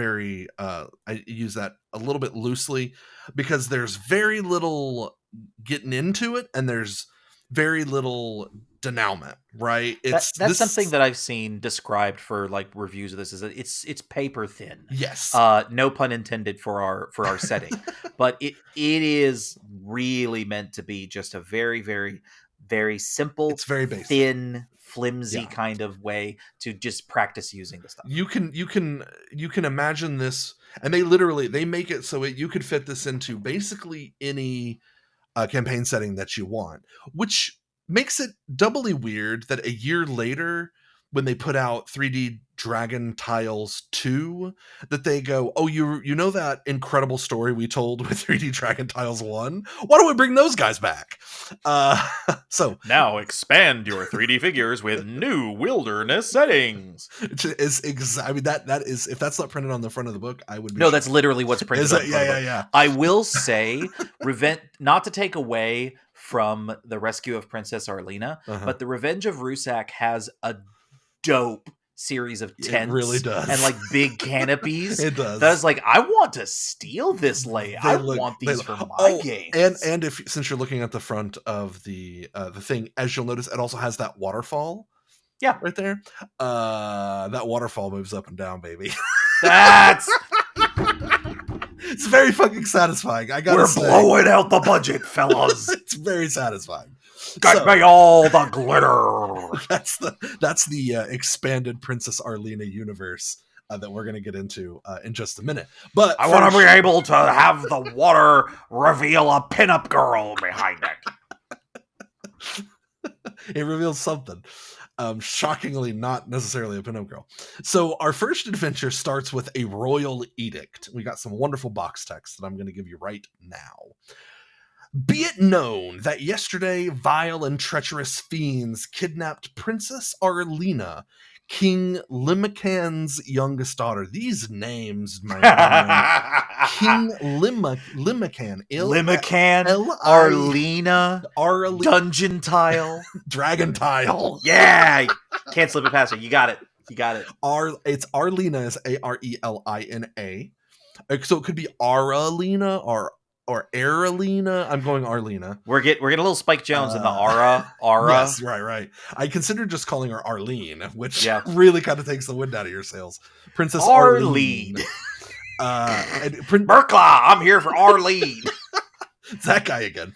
I use that a little bit loosely because there's very little getting into it, and there's very little denouement, right? That's something that I've seen described for like reviews of this, is that it's paper thin. Yes. No pun intended for our setting, but it is really meant to be just a very, very, very simple, it's very basic, thin, flimsy kind of way to just practice using the stuff. You can imagine this, and they make it so you could fit this into basically any campaign setting that you want, which makes it doubly weird that a year later, when they put out 3D Dragon Tiles 2, that they go, oh, you know that incredible story we told with 3D Dragon Tiles 1? Why don't we bring those guys back? So now expand your 3D figures with new wilderness settings. I mean, that is, if that's not printed on the front of the book, I would be No, that's literally what's printed on the front of the book. Yeah. I will say, not to take away from the Rescue of Princess Arelina, but the Revenge of Rusak has a dope series of tents. It really does. And like big canopies. It does. That's like, I want to steal this layout. I want these for my games. And since you're looking at the front of the thing, as you'll notice, it also has that waterfall. Yeah, right there. That waterfall moves up and down, baby. That's it's very fucking satifying. We're blowing out the budget, fellas. It's very satisfying. Get me all the glitter. That's the expanded Princess Arelina universe that we're going to get into in just a minute. But I want to be able to have the water reveal a pinup girl behind it. It reveals something. Shockingly, not necessarily a pinup girl. So our first adventure starts with a royal edict. We got some wonderful box text that I'm going to give you right now. Be it known that yesterday vile and treacherous fiends kidnapped Princess Arelina, King Limacan's youngest daughter. These names, my King Limacan. Limacan, Arelina, Dungeon Tile, Dragon Tile. Yeah, can't slip it past her. You got it. It's Arelina, is Arelina. So it could be Arelina or Arelina. I'm going Arelina. We're getting a little Spike Jones in the Aura. Yes, right. I considered just calling her Arlene, which really kind of takes the wind out of your sails. Princess Arlene. Merkla, I'm here for Arlene. It's that guy again.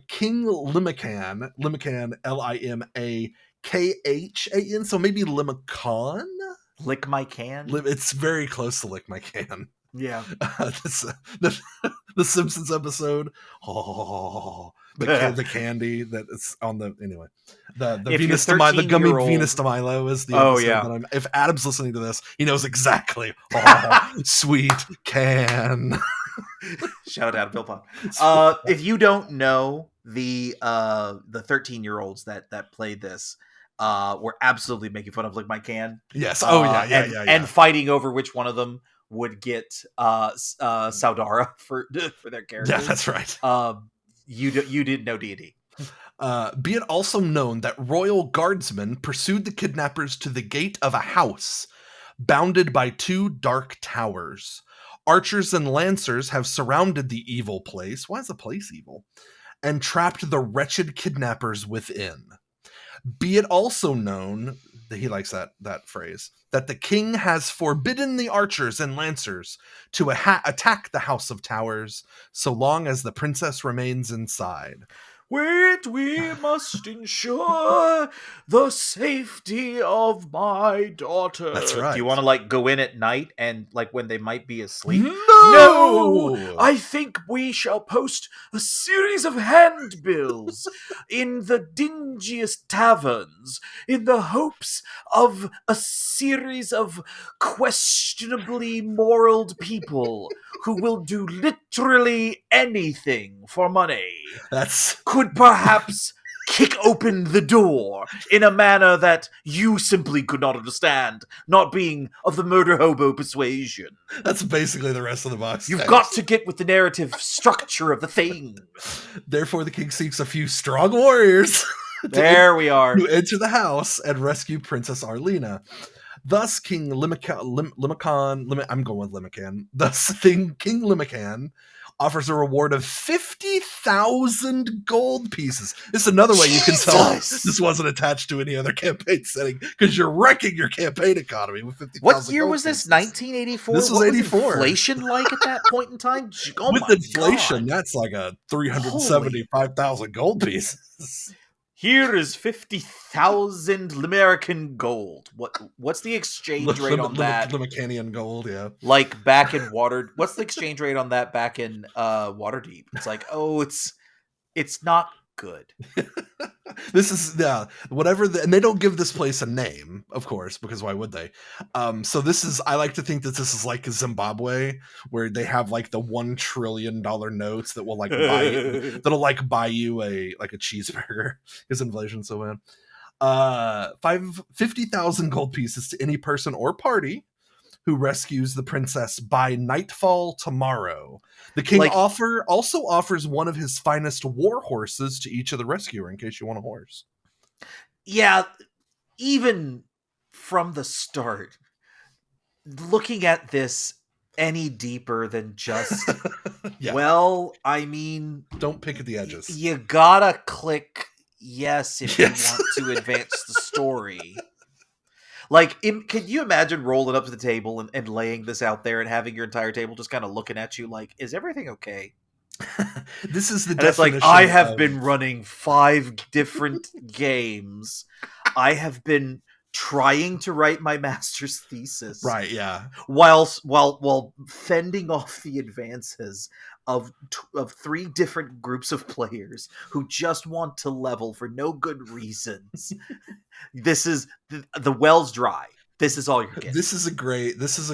King Limacan, Limakhan. So maybe Limacan? Lick my can? It's very close to Lick my can. Yeah. The Simpsons episode. Oh, the candy that is on the anyway. The Venus de Milo, the gummy Venus de Milo is the episode if Adam's listening to this, he knows exactly. Oh, sweet can. Shout out to Bill Pop. If you don't know, the 13-year-olds that played this were absolutely making fun of Lick My Can. Yes. Oh yeah, yeah, yeah, And yeah. fighting over which one of them would get Saudara for their Yeah, characters. that's right. You didn't know D&D. Be it also known that royal guardsmen pursued the kidnappers to the gate of a house, bounded by 2 dark towers. Archers and lancers have surrounded the evil place. Why is the place evil? And trapped the wretched kidnappers within. Be it also known, that he likes that phrase, that the king has forbidden the archers and lancers to attack the House of Towers so long as the princess remains inside. Wait, we must ensure the safety of my daughter. That's right. Do you want to like go in at night and like when they might be asleep? No! I think we shall post a series of handbills in the dingiest taverns in the hopes of a series of questionably moraled people who will do literally anything for money. That's Could perhaps kick open the door in a manner that you simply could not understand, not being of the murder hobo persuasion. That's basically the rest of the box. You've got to get with the narrative structure of the thing. Therefore, the king seeks a few strong warriors There we are. to enter the house and rescue Princess Arelina. Thus, King Limicon, I'm going with Limican. Thus, King Limican offers a reward of 50,000 gold pieces. This is another way you can tell this wasn't attached to any other campaign setting, because you're wrecking your campaign economy with 50,000 What year gold was this? pieces. 1984? This was 84. Was inflation like at that point in time? Oh with my inflation, God. that's like a 375,000 gold pieces. Here is 50,000 American gold. What's the exchange rate on that? Limicanian gold, yeah. Like back in what's the exchange rate on that back in Waterdeep? It's like, oh, it's not good. This is whatever and they don't give this place a name, of course, because why would they? So this is, I like to think that this is like Zimbabwe, where they have like the $1 trillion notes that will like buy you a cheeseburger because inflation's so bad. 50,000 gold pieces to any person or party who rescues the princess by nightfall tomorrow. The king also offers one of his finest war horses to each of the rescuer in case you want a horse. Yeah, even from the start, looking at this any deeper than just, yeah. Well, I mean... Don't pick at the edges. You gotta click yes if you want to advance the story. Like, can you imagine rolling up to the table and laying this out there and having your entire table just kind of looking at you like, is everything okay? This is the and definition. It's like, I have been running 5 different games. I have been trying to write my master's thesis. Right, yeah. While fending off the advances of 3 different groups of players who just want to level for no good reasons. This is the well's dry. This is all you're getting. This is a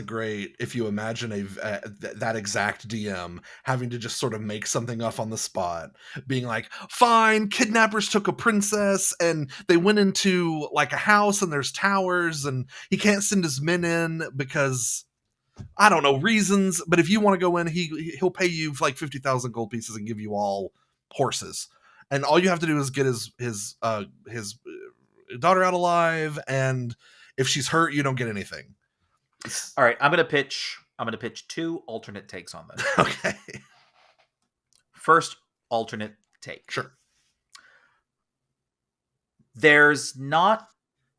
great, if you imagine that exact DM having to just sort of make something up on the spot, being like, fine, kidnappers took a princess and they went into like a house and there's towers and he can't send his men in because I don't know reasons, but if you want to go in, he'll pay you like 50,000 gold pieces and give you all horses. And all you have to do is get his daughter out alive, and if she's hurt, you don't get anything. All right, I'm gonna pitch 2 alternate takes on this. Okay. First alternate take. Sure. There's not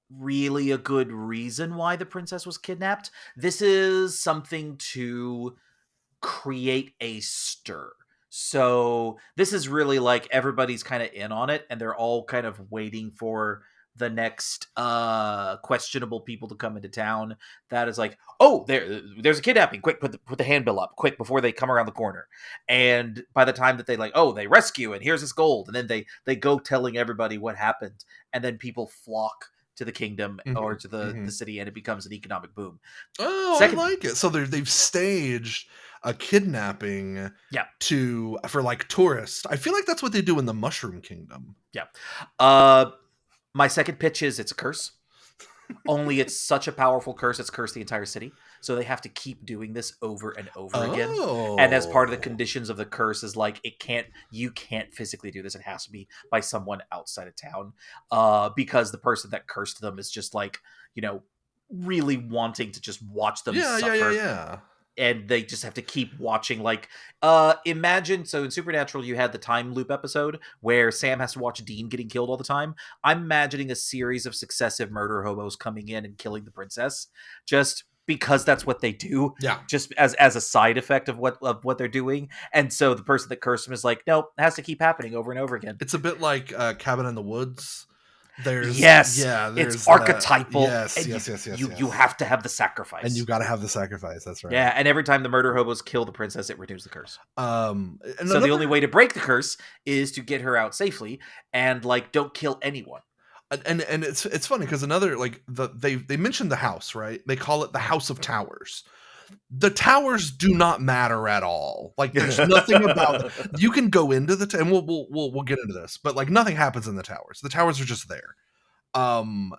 really a good reason why the princess was kidnapped. This is something to create a stir. So this is really like everybody's kind of in on it, and they're all kind of waiting for the next questionable people to come into town. That is like, oh, there's a kidnapping. Quick, put the handbill up, quick, before they come around the corner. And by the time that they they rescue and here's this gold, and then they go telling everybody what happened, and then people flock to the kingdom or to the city, and it becomes an economic boom. Oh, I like it. So they've staged a kidnapping Yeah. for like tourists. I feel like that's what they do in the Mushroom Kingdom. Yeah. My second pitch is it's a curse. Only it's such a powerful curse, it's cursed the entire city. So they have to keep doing this over and over again. And as part of the Oh. conditions of the curse is like you can't physically do this. It has to be by someone outside of town. Because the person that cursed them is just like, really wanting to just watch them suffer. Yeah. And they just have to keep watching. Like, imagine, so in Supernatural you had the time loop episode where Sam has to watch Dean getting killed all the time. I'm imagining a series of successive murder hobos coming in and killing the princess, just because that's what they do. Yeah. Just as a side effect of what they're doing. And so the person that cursed him is like, nope, it has to keep happening over and over again. It's a bit like Cabin in the Woods. There's it's archetypal. Yes. You have to have the sacrifice, and you got to have the sacrifice. That's right. Yeah, and every time the murder hobos kill the princess, it renews the curse. So the only way to break the curse is to get her out safely and like don't kill anyone. And it's funny because another like they mentioned the house, right? They call it the House of Towers. The towers do not matter at all. Like there's nothing about it. You can go into the and we'll get into this, but like nothing happens in the towers. The towers are just there.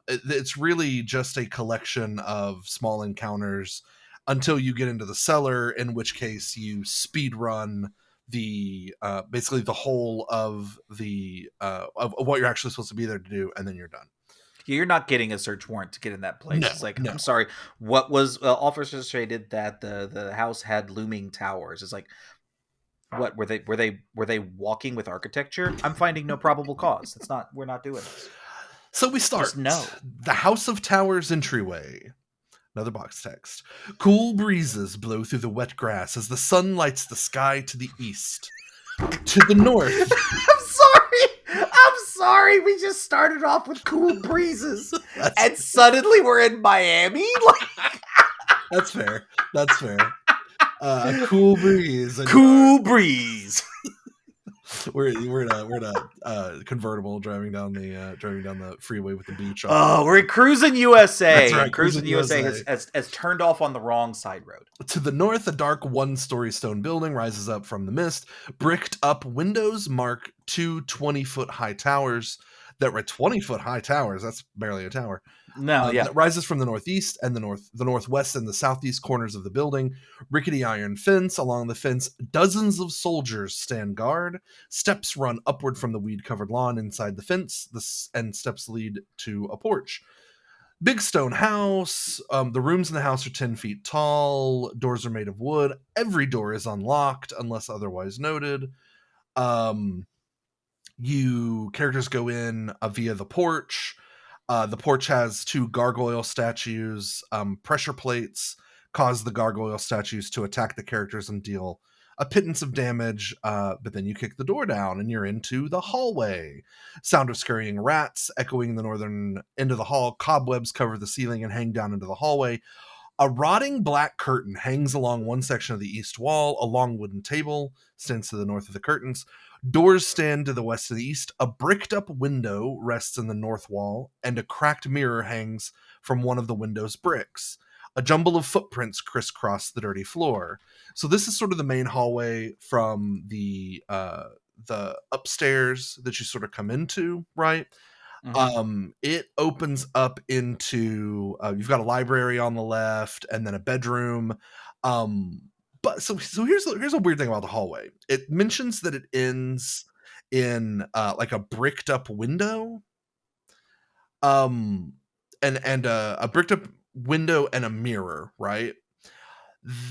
It's really just a collection of small encounters until you get into the cellar, in which case you speed run the basically the whole of the of what you're actually supposed to be there to do, and then you're done. You're not getting a search warrant to get in that place. No, it's like, no. I'm sorry, what was officers stated that the house had looming towers. It's like, what were they walking with architecture? I'm finding no probable cause. We're not doing this. So we start. Just no. The House of Towers entryway. Another box text. Cool breezes blow through the wet grass as the sun lights the sky to the east. To the north. I'm sorry. We just started off with cool breezes, and suddenly we're in Miami. That's fair. Cool breeze. Cool breeze. We're in a convertible driving down the freeway with the beach on. Oh, we're in Cruising USA. That's right. Cruising USA has turned off on the wrong side road. To the north, a dark one-story stone building rises up from the mist. Bricked up windows mark two 20-foot high towers. That were 20-foot high towers. That's barely a tower. No, yeah. That rises from the northeast and the northwest and the southeast corners of the building. Rickety iron fence. Along the fence, dozens of soldiers stand guard. Steps run upward from the weed-covered lawn inside the fence, and steps lead to a porch. Big stone house. The rooms in the house are 10 feet tall. Doors are made of wood. Every door is unlocked unless otherwise noted. Characters go in via the porch. The porch has two gargoyle statues. Pressure plates cause the gargoyle statues to attack the characters and deal a pittance of damage, but then you kick the door down and you're into the hallway. Sound of scurrying rats echoing the northern end of the hall. Cobwebs cover the ceiling and hang down into the hallway. A rotting black curtain hangs along one section of the east wall. A long wooden table stands to the north of the curtains. Doors stand to the west and the east. A bricked-up window rests in the north wall, and a cracked mirror hangs from one of the window's bricks. A jumble of footprints crisscross the dirty floor. So this is sort of the main hallway from the upstairs that you sort of come into, right? Mm-hmm. It opens up into you've got a library on the left and then a bedroom. But so here's a weird thing about the hallway. It mentions that it ends in like a bricked up window. And a bricked up window and a mirror, right?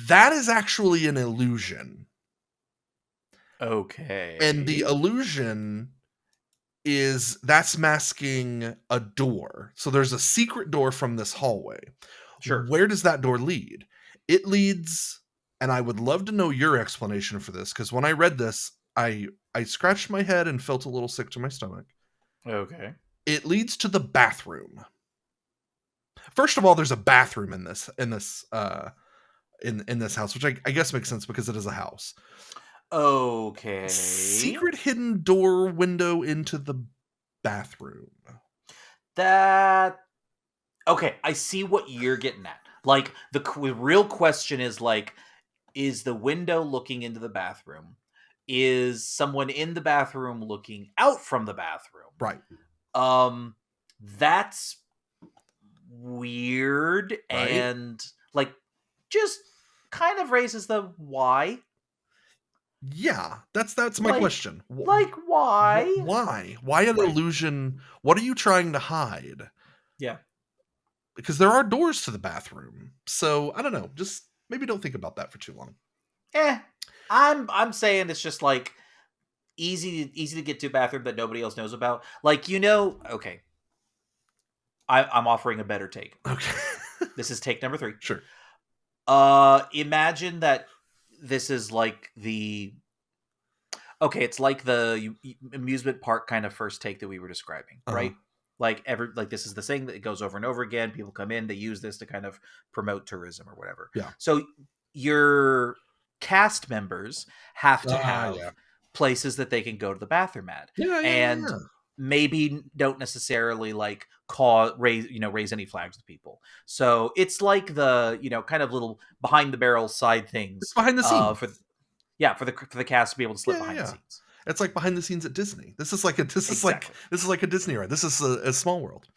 That is actually an illusion. Okay. And the illusion that's masking a door. So there's a secret door from this hallway. Sure. Where does that door lead? It leads, and I would love to know your explanation for this, because when I read this, I scratched my head and felt a little sick to my stomach. Okay. It leads to the bathroom. First of all, there's a bathroom in this house, which I guess makes sense because it is a house. Okay. Secret hidden door window into the bathroom. Okay, I see what you're getting at. Like, the real question is, like, Is the window looking into the bathroom? Is someone in the bathroom looking out from the bathroom? Right. That's weird, Right. and like just kind of raises the why. Yeah, that's my Like question. why? Why an Right. illusion? What are you trying to hide? Yeah. Because there are doors to the bathroom. So, I don't know, just maybe don't think about that for too long. Eh. I'm saying it's just like easy to get to a bathroom that nobody else knows about. Like, okay. I'm offering a better take. Okay. This is take number 3. Sure. Imagine that this is like it's like the amusement park kind of first take that we were describing, Uh-huh. right? Like this is the thing that goes over and over again. People come in, they use this to kind of promote tourism or whatever. Yeah. So your cast members have to Yeah. have places that they can go to the bathroom at, Yeah, yeah, yeah, and yeah. maybe don't necessarily like raise any flags with people. So it's like the kind of little behind the barrel side It's things behind the scenes. for the cast to be able to slip Yeah, yeah, behind the yeah. scenes. It's like behind the scenes at Disney. Exactly. This is like a Disney ride. This is a small world.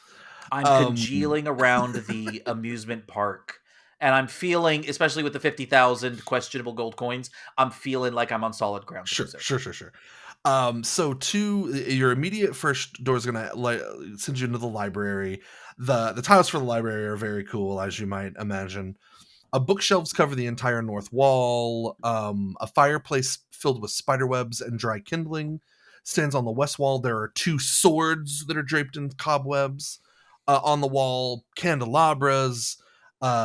I'm Um, congealing around the amusement park, and I'm feeling, especially with the 50,000 questionable gold coins, I'm feeling like I'm on solid ground to do sure, so. sure, sure, sure. So your immediate first door is gonna send you into the library. The tiles for the library are very cool, as you might imagine. Bookshelves cover the entire north wall. A fireplace filled with spider webs and dry kindling stands on the west wall. There are 2 swords that are draped in cobwebs. On the wall, candelabras,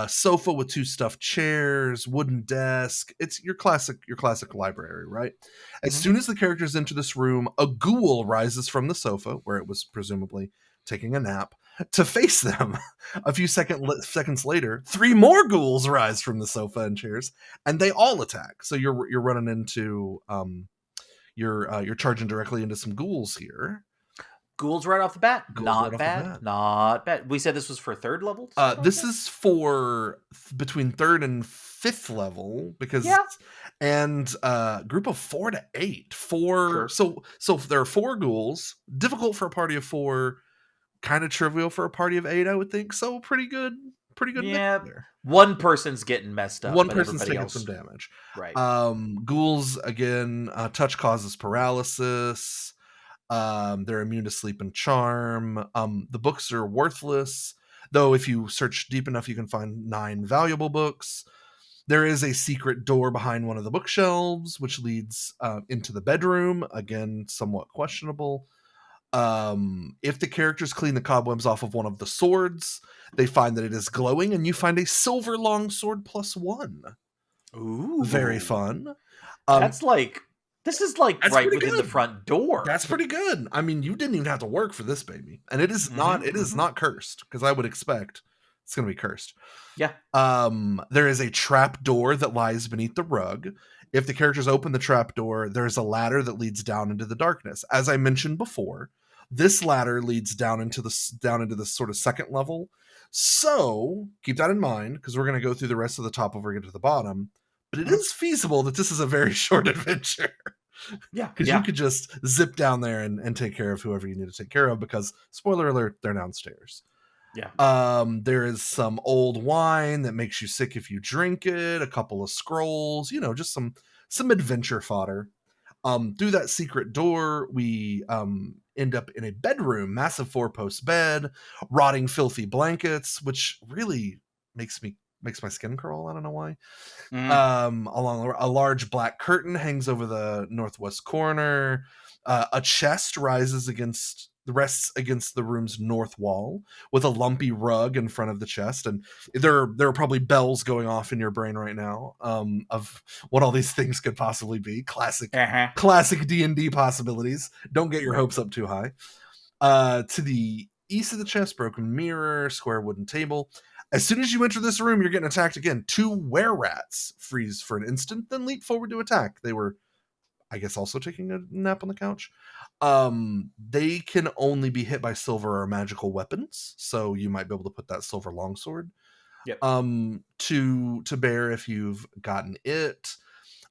sofa with 2 stuffed chairs, wooden desk. It's your classic library, right? As Mhm. soon as the characters enter this room, a ghoul rises from the sofa, where it was presumably taking a nap, to face them. A few seconds later, 3 more ghouls rise from the sofa and chairs, and they all attack. So you're running into you're charging directly into some ghouls here. Ghouls right off the bat, Ghouls right not off the bad, bat. not bad. We said this was for third level stuff like This this. is for between third and fifth level because Yeah, and group of 4 to 8. Four sure. so there are 4 ghouls. Difficult for a party of 4, kind of trivial for a party of 8, I would think. So pretty good mix Yeah, there. one person's getting messed up, One but person's everybody taking some else, damage. right? Ghouls again, touch causes paralysis. They're immune to sleep and charm. The books are worthless, though if you search deep enough, you can find 9 valuable books. There is a secret door behind one of the bookshelves, which leads into the bedroom. Again, somewhat questionable. If the characters clean the cobwebs off of one of the swords, they find that it is glowing, and you find a silver long sword +1. Very Ooh, fun. that's like this is like That's right pretty within the good. front door. That's pretty good. I mean, you didn't even have to work for this baby, and Mm-hmm, it is mm-hmm. not cursed, because I would expect it's going to be cursed. Yeah. There is a trap door that lies beneath the rug. If the characters open the trap door, there's a ladder that leads down into the darkness. As I mentioned before, this ladder leads down into the sort of second level. So keep that in mind, because we're going to go through the rest of the top before we get to the bottom. But it Mhm. is feasible that this is a very short adventure, Yeah, because you yeah, could just zip down there and take care of whoever you need to take care of, because spoiler alert, they're downstairs. yeah. There is some old wine that makes you sick if you drink it, a couple of scrolls, just some adventure fodder. Through that secret door, we end up in a bedroom, massive 4-post bed, rotting filthy blankets, which really makes my skin crawl. I don't know why. Mm. Along a large black curtain hangs over the northwest corner. A chest rests against the room's north wall, with a lumpy rug in front of the chest. And there are probably bells going off in your brain right now, of what all these things could possibly be. Uh-huh. Classic D&D possibilities. Don't get your Right. hopes up too high. To the east of the chest, broken mirror, square wooden table. As soon as you enter this room, you're getting attacked again. 2 were-rats freeze for an instant, then leap forward to attack. They were, I guess, also taking a nap on the couch. They can only be hit by silver or magical weapons, so you might be able to put that silver longsword. Yep. To bear if you've gotten it.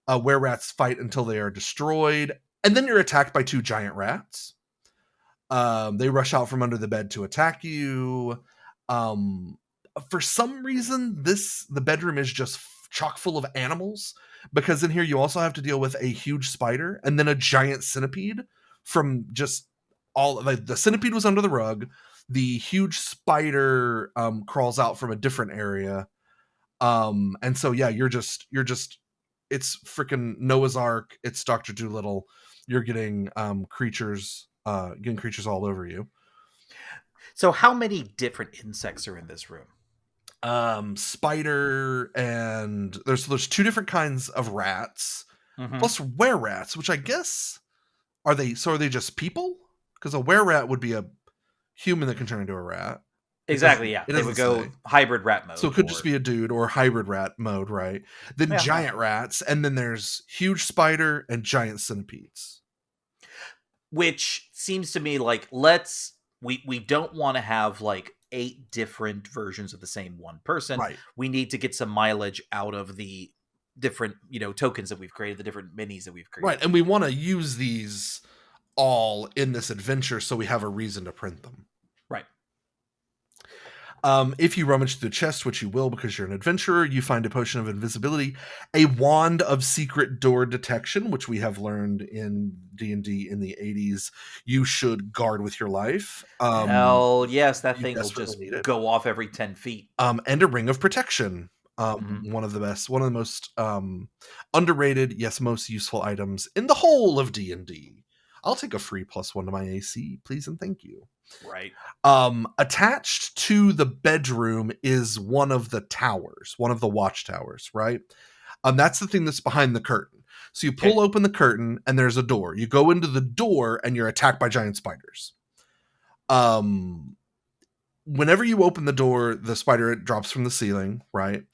Were rats fight until they are destroyed, and then you're attacked by 2 giant rats. They rush out from under the bed to attack you. For some reason, the bedroom is just chock full of animals, because in here you also have to deal with a huge spider and then a giant centipede from just all like the centipede was under the rug. The huge spider crawls out from a different area. And so yeah, you're just it's freaking Noah's Ark. It's Dr. Doolittle. You're getting creatures all over you. So how many different insects are in this room? Spider, and there's 2 different kinds of rats, plus were rats, which I guess are they just people? Because a were rat would be a human that can turn into a rat. Exactly, yeah. It They would go say. hybrid rat mode. So it could just be a dude, or hybrid rat mode, right? Then giant rats, and then there's huge spider and giant centipedes. Which seems to me like we don't want to have like 8 different versions of the same one person. Right. We need to get some mileage out of the different, tokens that we've created, the different minis that we've created. Right, and we want to use these all in this adventure so we have a reason to print them. Right. If you rummage through the chest, which you will because you're an adventurer, you find a potion of invisibility, a wand of secret door detection, which we have learned in D&D in the 80s you should guard with your life. Hell yes, that thing will just go off every 10 feet. And a ring of protection. One of the most underrated, yes, most useful items in the whole of D&D. I'll take a free +1 to my AC, please and thank you. Right. Attached to the bedroom is one of the towers, one of the watchtowers, right? That's the thing that's behind the curtain. So you pull open the curtain and there's a door. You go into the door and you're attacked by giant spiders. Whenever you open the door, the spider drops from the ceiling, right?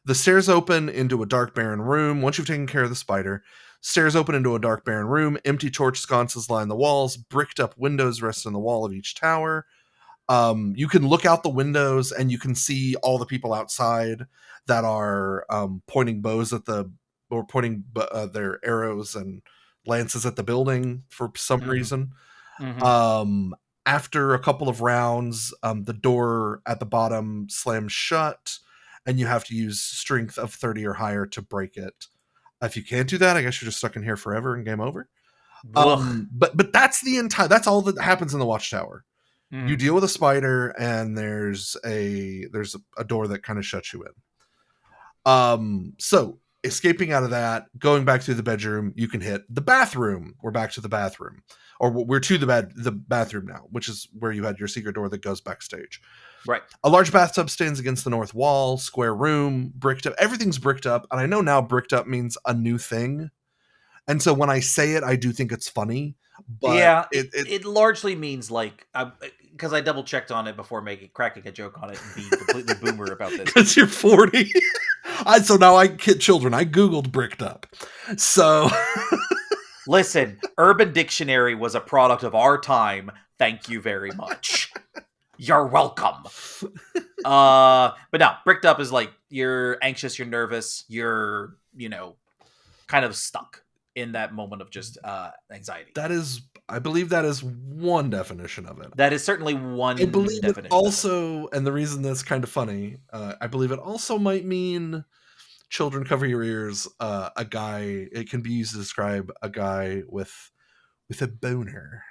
The stairs open into a dark, barren room. Once you've taken care of the spider, stairs open into a dark, barren room. Empty torch sconces line the walls. Bricked up windows rest on the wall of each tower. You can look out the windows and you can see all the people outside that are pointing bows at or pointing their arrows and lances at the building for some reason. After a couple of rounds, the door at the bottom slams shut, and you have to use strength of 30 or higher to break it. If you can't do that, I guess you're just stuck in here forever and game over. But that's all that happens in the watchtower. You deal with a spider, and there's a door that kind of shuts you in. So escaping out of that, going back through the bedroom, you can hit the bathroom. We're back to the bathroom, or we're to the bathroom now, which is where you had your secret door that goes backstage. Right. A large bathtub stands against the north wall, square room, bricked up. Everything's bricked up, and I know now bricked up means a new thing. And so when I say it, I do think it's funny. But yeah, it largely means like, because I double checked on it before cracking a joke on it and being completely boomer about this. Because you're 40. So now I kid children. I Googled bricked up. So listen, Urban Dictionary was a product of our time. Thank you very much. You're welcome. But no, bricked up is like you're anxious, you're nervous, you're, kind of stuck in that moment of just anxiety. I believe that is one definition of it. That is certainly one I believe definition. It also, and the reason that's kind of funny, I believe it also might mean children cover your ears. A guy, it can be used to describe a guy with a boner.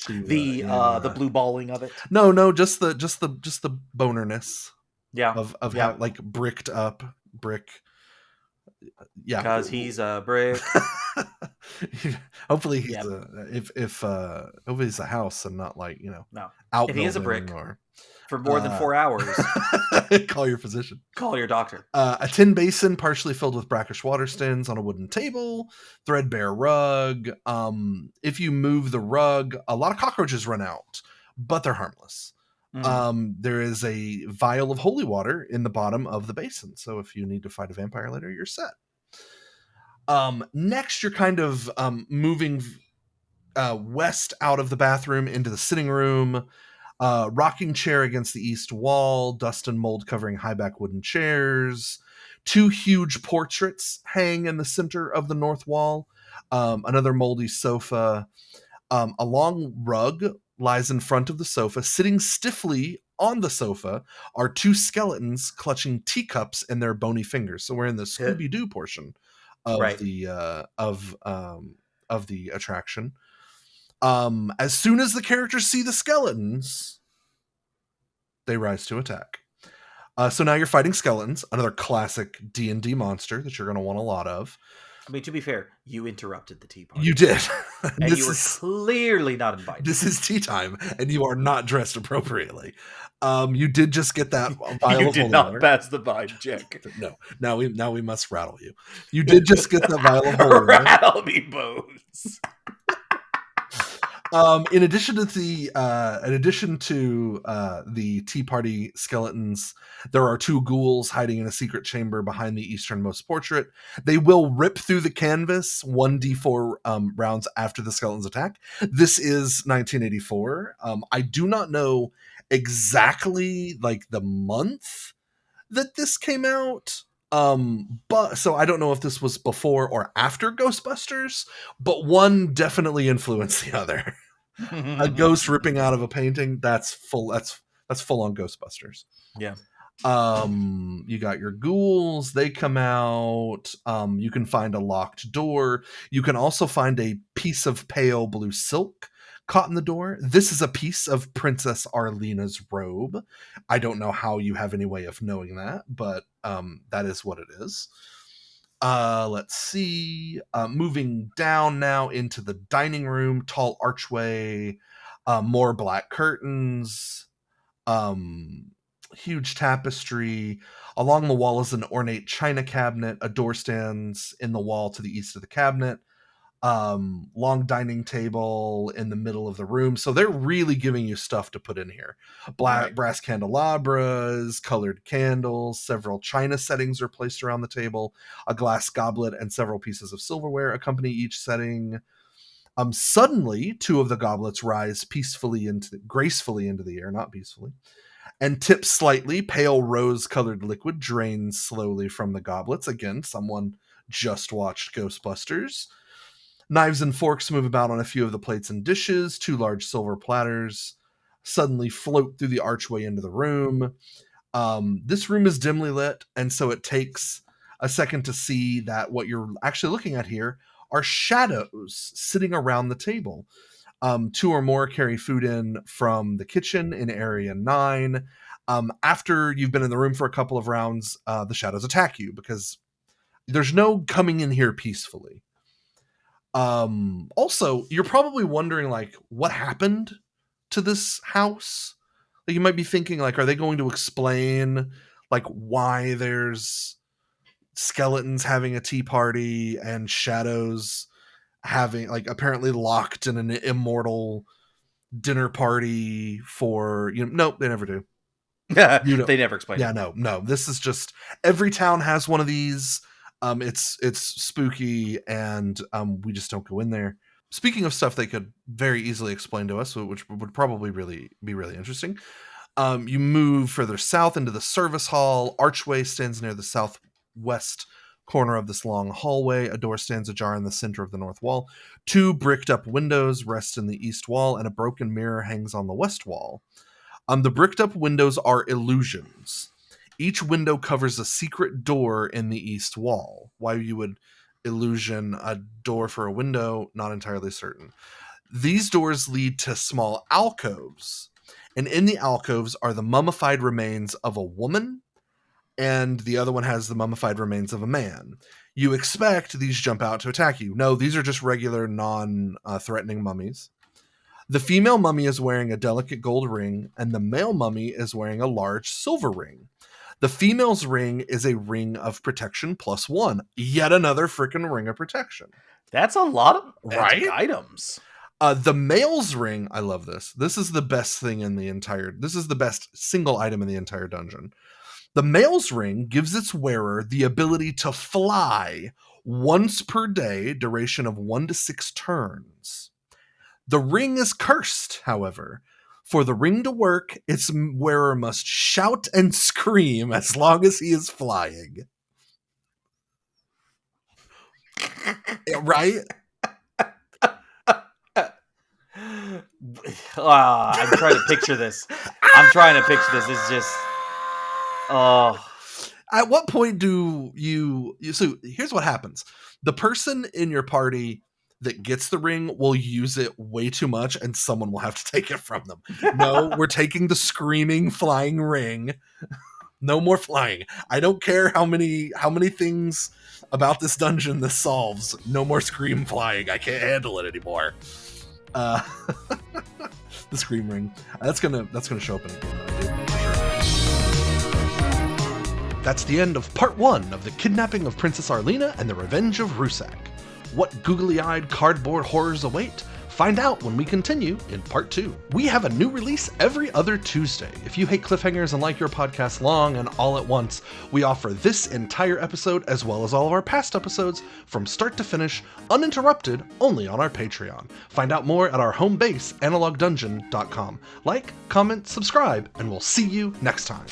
The blue balling of it. No, just the bonerness. Yeah. Of how like bricked up brick. Yeah, because he's a brick. Hopefully he's hopefully he's a house and not like no. Out. If he is a brick for more than 4 hours, call your physician. Call your doctor. A tin basin partially filled with brackish water stands on a wooden table. Threadbare rug. If you move the rug, a lot of cockroaches run out, but they're harmless. There is a vial of holy water in the bottom of the basin, so if you need to fight a vampire later, you're set. Next, you're kind of moving west out of the bathroom into the sitting room. Rocking chair against the east wall, dust and mold covering high-back wooden chairs. 2 huge portraits hang in the center of the north wall. Another moldy sofa. A long rug lies in front of the sofa. Sitting stiffly on the sofa are 2 skeletons clutching teacups in their bony fingers. So we're in the Scooby-Doo portion of Right. the attraction. As soon as the characters see the skeletons, they rise to attack. So now you're fighting skeletons, another classic D&D monster that you're going to want a lot of. I mean, to be fair, you interrupted the tea party. You did. And you were clearly not invited. This is tea time, and you are not dressed appropriately. You did just get that vial You of did holy not water. pass the vibe check. No. Now we must rattle you. You did just get that vial of holy water. Rattle me bones. In addition to the tea party skeletons, there are 2 ghouls hiding in a secret chamber behind the easternmost portrait. They will rip through the canvas 1d4 rounds after the skeletons attack. This is 1984. I do not know exactly like the month that this came out. But so I don't know if this was before or after Ghostbusters, but one definitely influenced the other. A ghost ripping out of a painting, that's full on Ghostbusters. Yeah. You got your ghouls, they come out. You can find a locked door. You can also find a piece of pale blue silk caught in the door. This is a piece of Princess Arelina's robe. I don't know how you have any way of knowing that, but that is what it is. Let's see. Moving down now into the dining room, tall archway, more black curtains, huge tapestry. Along the wall is an ornate china cabinet. A door stands in the wall to the east of the cabinet. Long dining table in the middle of the room. So they're really giving you stuff to put in here. Brass candelabras, colored candles, several china settings are placed around the table. A glass goblet and several pieces of silverware accompany each setting. Suddenly, 2 of the goblets rise gracefully into the air, not peacefully, and tip slightly. Pale rose-colored liquid drains slowly from the goblets. Again, someone just watched Ghostbusters. Knives and forks move about on a few of the plates and dishes. 2 large silver platters suddenly float through the archway into the room. This room is dimly lit, and so it takes a second to see that what you're actually looking at here are shadows sitting around the table. 2 or more carry food in from the kitchen in area 9. After you've been in the room for a couple of rounds, the shadows attack you because there's no coming in here peacefully. Also, you're probably wondering, like, what happened to this house? Like, you might be thinking, like, are they going to explain, like, why there's skeletons having a tea party and shadows having, like, apparently locked in an immortal dinner party for, nope, they never do. They never explain. Yeah, no. This is just, every town has one of these. It's spooky, and we just don't go in there. Speaking of stuff they could very easily explain to us, which would probably be really interesting. You move further south into the service hall. Archway stands near the southwest corner of this long hallway. A door stands ajar in the center of the north wall. 2 bricked up windows rest in the east wall, and a broken mirror hangs on the west wall. The bricked up windows are illusions. Each window covers a secret door in the east wall. Why you would illusion a door for a window, not entirely certain. These doors lead to small alcoves, and in the alcoves are the mummified remains of a woman, and the other one has the mummified remains of a man. You expect these jump out to attack you. No, these are just regular non-threatening mummies. The female mummy is wearing a delicate gold ring, and the male mummy is wearing a large silver ring. The female's ring is a ring of protection +1. Yet another freaking ring of protection. That's a lot of right items. The male's ring, I love this. This is the best thing this is the best single item in the entire dungeon. The male's ring gives its wearer the ability to fly once per day, duration of 1 to 6 turns. The ring is cursed, however. For the ring to work, its wearer must shout and scream as long as he is flying. Right? I'm trying to picture this. It's just... Oh. At what point do you... So here's what happens. The person in your party that gets the ring will use it way too much, and someone will have to take it from them. No, we're taking the screaming, flying ring. No more flying. I don't care how many things about this dungeon this solves. No more scream flying. I can't handle it anymore. The scream ring. That's gonna show up in a game that I do, for sure. That's the end of part 1 of the Kidnapping of Princess Arelina and the Revenge of Rusak. What googly-eyed cardboard horrors await? Find out when we continue in part 2. We have a new release every other Tuesday. If you hate cliffhangers and like your podcast long and all at once, we offer this entire episode as well as all of our past episodes from start to finish, uninterrupted, only on our Patreon. Find out more at our home base, analogdungeon.com. Like, comment, subscribe, and we'll see you next time.